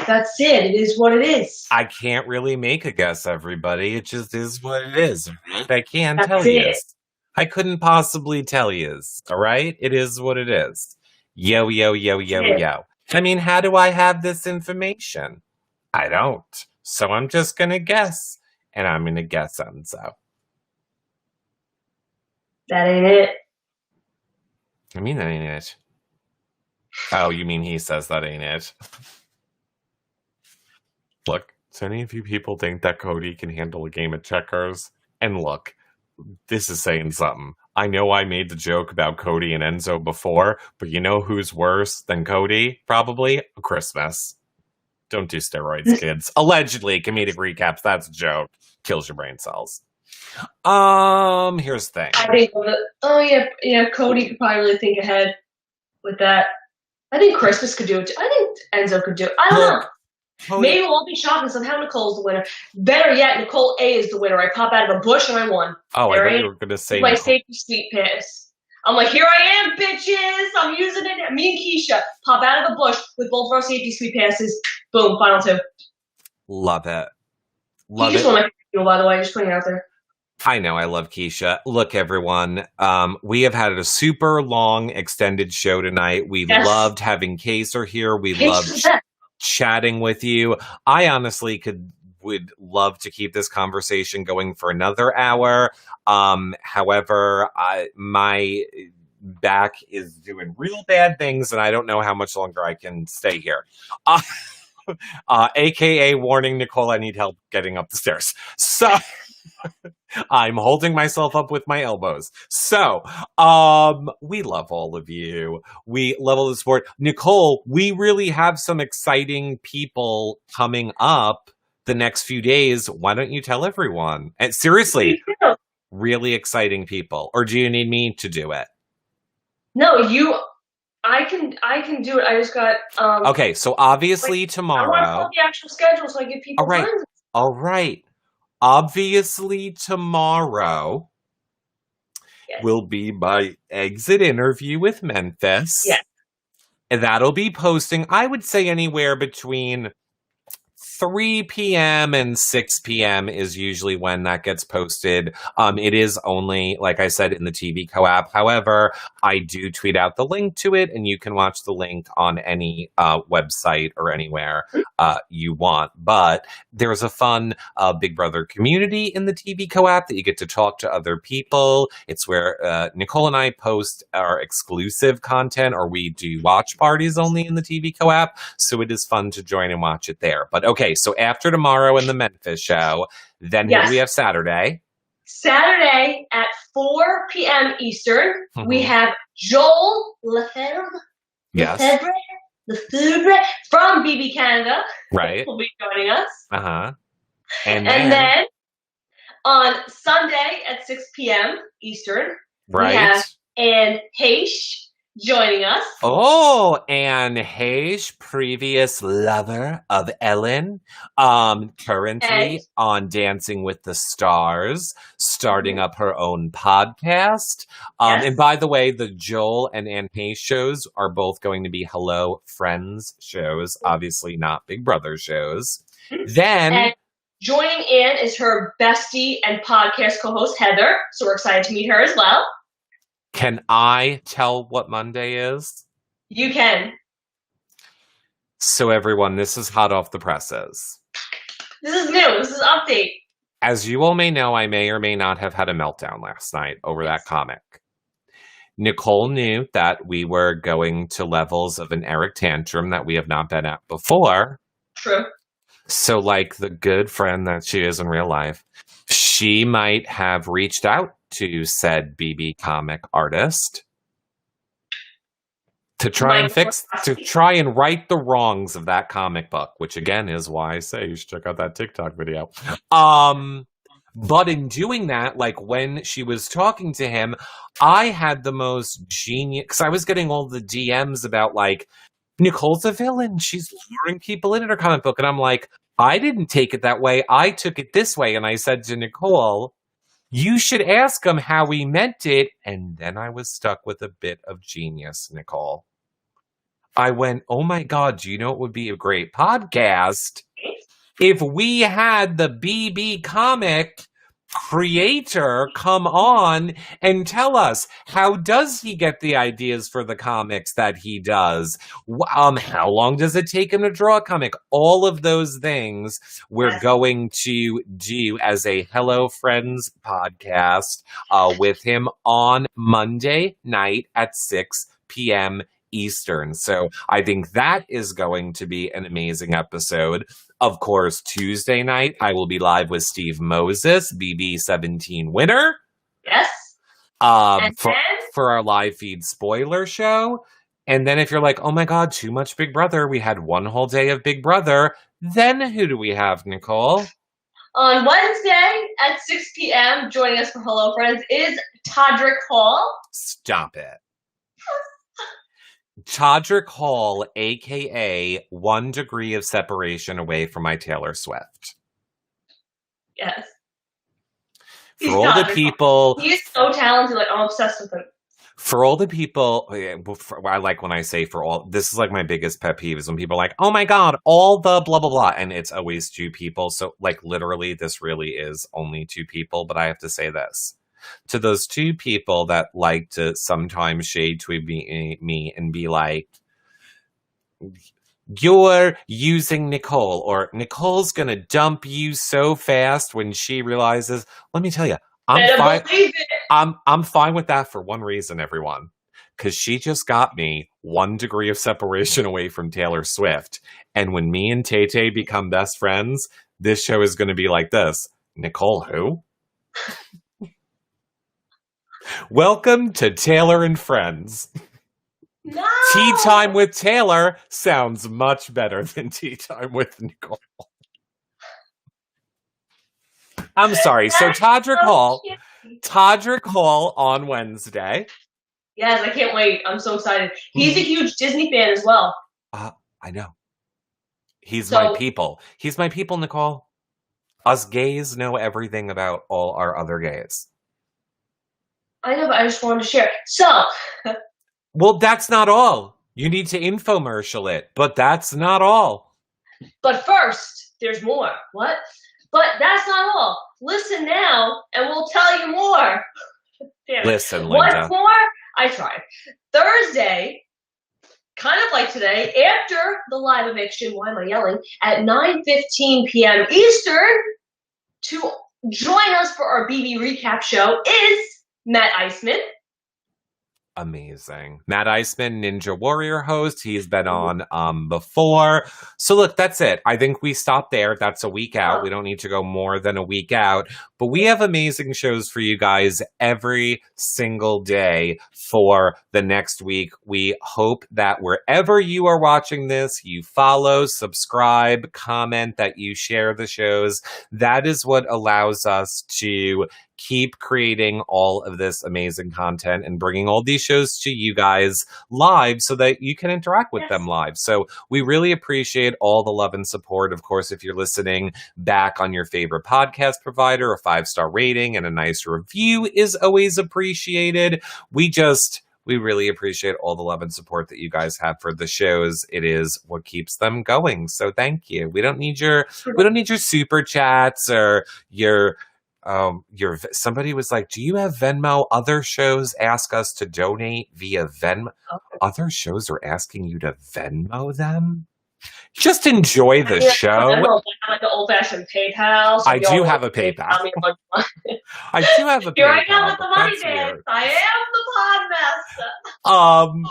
That's it. It is what it is. I can't really make a guess, everybody. It just is what it is. I can't tell it. you. I couldn't possibly tell you. All right? It is what it is. Yo, yo, yo, yo, yo. I mean, how do I have this information? I don't. So I'm just going to guess. And I'm going to guess Enzo. That ain't it. I mean, that ain't it. Oh, you mean he says that ain't it? Look, so any of you people think that Cody can handle a game of checkers? And look, this is saying something. I know I made the joke about Cody and Enzo before, but you know who's worse than Cody? Probably Christmas. Don't do steroids, kids. Allegedly, comedic recaps, that's a joke. Kills your brain cells. Here's the thing. I think, Cody could probably really think ahead with that. I think Christmas could do it too. I think Enzo could do it. I don't know. Maybe we'll all be shocked and somehow Nicole's the winner. Better yet, Nicole A is the winner. I pop out of a bush and I won. Oh, I thought you were going to say my safety suite pass. I'm like, here I am, bitches. I'm using it. Me and Keisha pop out of the bush with both of our safety suite passes. Boom, final two. Love it. Keisha's one of my favorite people, by the way. Just putting it out there. I know, I love Keisha. Look, everyone, we have had a super long extended show tonight. We loved having Kaysar here. We loved chatting with you. I honestly would love to keep this conversation going for another hour. However, my back is doing real bad things, and I don't know how much longer I can stay here. AKA warning, Nicole, I need help getting up the stairs. So I'm holding myself up with my elbows. So, we love all of you. We love all the support. Nicole, we really have some exciting people coming up the next few days. Why don't you tell everyone? And seriously, really exciting people. Or do you need me to do it? No, I can do it. I just got okay, so obviously tomorrow. I want to pull the actual schedule so I give people time. All right. Obviously tomorrow will be my exit interview with Memphis. Yes. And that'll be posting, I would say, anywhere between 3 p.m. and 6 p.m. is usually when that gets posted. It is only, like I said, in the TV Co-op. However, I do tweet out the link to it, and you can watch the link on any website or anywhere you want. But there's a fun Big Brother community in the TV Co-op that you get to talk to other people. It's where Nicole and I post our exclusive content, or we do watch parties only in the TV Co-op. So it is fun to join and watch it there. But okay, so after tomorrow in the Memphis show, then here we have Saturday. Saturday at 4 p.m. Eastern, we have Joel Lefebvre. Yes. Lefebvre from BB Canada. Right. Will be joining us. Uh-huh. And then on Sunday at 6 p.m. Eastern, we have Anne Heche joining us. Oh, Anne Heche, previous lover of Ellen, currently on Dancing with the Stars, starting up her own podcast. And by the way, the Joel and Anne Heche shows are both going to be Hello Friends shows, obviously not Big Brother shows. Then joining Anne is her bestie and podcast co-host, Heather. So we're excited to meet her as well. Can I tell what Monday is? You can. So everyone, this is hot off the presses. This is new. This is an update. As you all may know, I may or may not have had a meltdown last night over that comic. Nicole knew that we were going to levels of an Eric tantrum that we have not been at before. True. So like the good friend that she is in real life, she might have reached out to said BB comic artist to try and right the wrongs of that comic book, which again is why I say you should check out that TikTok video. But in doing that, like when she was talking to him, I had the most genius, because I was getting all the DMs about like, Nicole's a villain. She's luring people in her comic book. And I'm like, I didn't take it that way. I took it this way. And I said to Nicole, you should ask him how he meant it. And then I was stuck with a bit of genius, Nicole. I went, oh my God, do you know what would be a great podcast? If we had the BB comic creator come on and tell us, how does he get the ideas for the comics that he does? How long does it take him to draw a comic? All of those things we're going to do as a Hello Friends podcast with him on Monday night at 6 p.m. Eastern. So I think that is going to be an amazing episode. Of course, Tuesday night, I will be live with Steve Moses, BB17 winner. Yes. For our live feed spoiler show. And then if you're like, oh my God, too much Big Brother, we had one whole day of Big Brother, then who do we have, Nicole? On Wednesday at 6 p.m., joining us for Hello Friends is Todrick Hall. Stop it. Todrick Hall, a.k.a. 1 degree of separation away from my Taylor Swift. Yes. For all the people... He's so talented, like, I'm obsessed with him. For all the people... I like when I say for all... This is like my biggest pet peeve is when people are like, oh my God, all the blah, blah, blah. And it's always 2 people. So, like, literally, this really is only 2 people. But I have to say this. To those 2 people that like to sometimes shade tweet me and be like, you're using Nicole, or Nicole's gonna dump you so fast when she realizes. Let me tell you, I'm fine with that for one reason, everyone, because she just got me 1 degree of separation away from Taylor Swift, and when me and Tay become best friends, this show is going to be like this. Nicole, who? Welcome to Taylor and Friends. No! Tea Time with Taylor sounds much better than Tea Time with Nicole. I'm sorry. So Todrick Hall on Wednesday. Yes, I can't wait. I'm so excited. He's a huge Disney fan as well. I know. He's my people. He's my people, Nicole. Us gays know everything about all our other gays. I know, but I just wanted to share. So. Well, that's not all. You need to infomercial it, but that's not all. But first, there's more. What? But that's not all. Listen now, and we'll tell you more. Damn it. Listen, Linda. What's more? I tried. Thursday, kind of like today, after the live eviction, why am I yelling, at 9:15 p.m. Eastern, to join us for our BB recap show is Matt Iceman. Amazing. Matt Iceman, Ninja Warrior host. He's been on before. So look, that's it. I think we stop there. That's a week out. We don't need to go more than a week out. But we have amazing shows for you guys every single day for the next week. We hope that wherever you are watching this, you follow, subscribe, comment, that you share the shows. That is what allows us to keep creating all of this amazing content and bringing all these shows to you guys live so that you can interact with them live. So we really appreciate all the love and support. Of course, if you're listening back on your favorite podcast provider, a 5-star rating and a nice review is always appreciated. We really appreciate all the love and support that you guys have for the shows. It is what keeps them going. So thank you. We don't need your super chats or your somebody was like, do you have Venmo? Other shows ask us to donate via Venmo. Other shows are asking you to Venmo them? Just enjoy the show. Like the old-fashioned PayPal. I do have a PayPal. I do have a PayPal. Here I come with the money dance. I am the podmaster.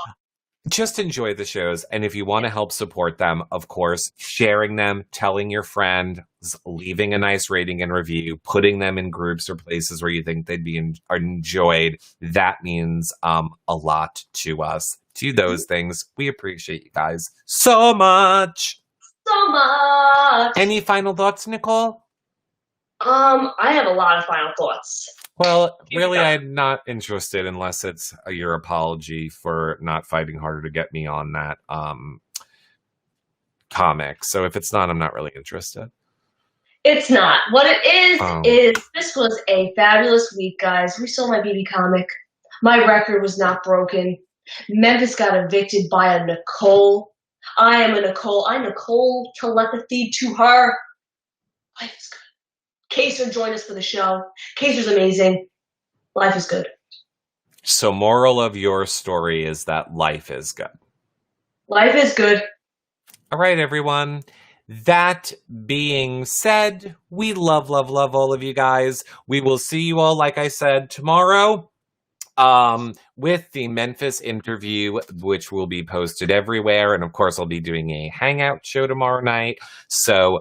Just enjoy the shows. And if you want to help support them, of course, sharing them, telling your friend, leaving a nice rating and review, putting them in groups or places where you think they'd be enjoyed. That means a lot to us. Do those things. We appreciate you guys so much. So much. Any final thoughts, Nicole? I have a lot of final thoughts. Well, really, I'm not interested unless it's your apology for not fighting harder to get me on that comic. So if it's not, I'm not really interested. It's not. What it is this was a fabulous week, guys. We saw my BB comic. My record was not broken. Memphis got evicted by a Nicole. I am a Nicole. I Nicole telepathy to her. Life is good. Kaysar joined us for the show. Kaysar's amazing. Life is good. So moral of your story is that life is good. Life is good. All right, everyone. That being said, we love all of you guys. We will see you all, like I said, tomorrow with the Memphis interview, which will be posted everywhere. And of course, I'll be doing a hangout show tomorrow night. So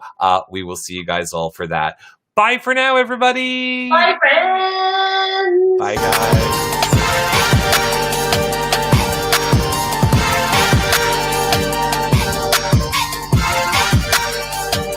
we will see you guys all for that. Bye for now, everybody. Bye, friends. Bye, guys.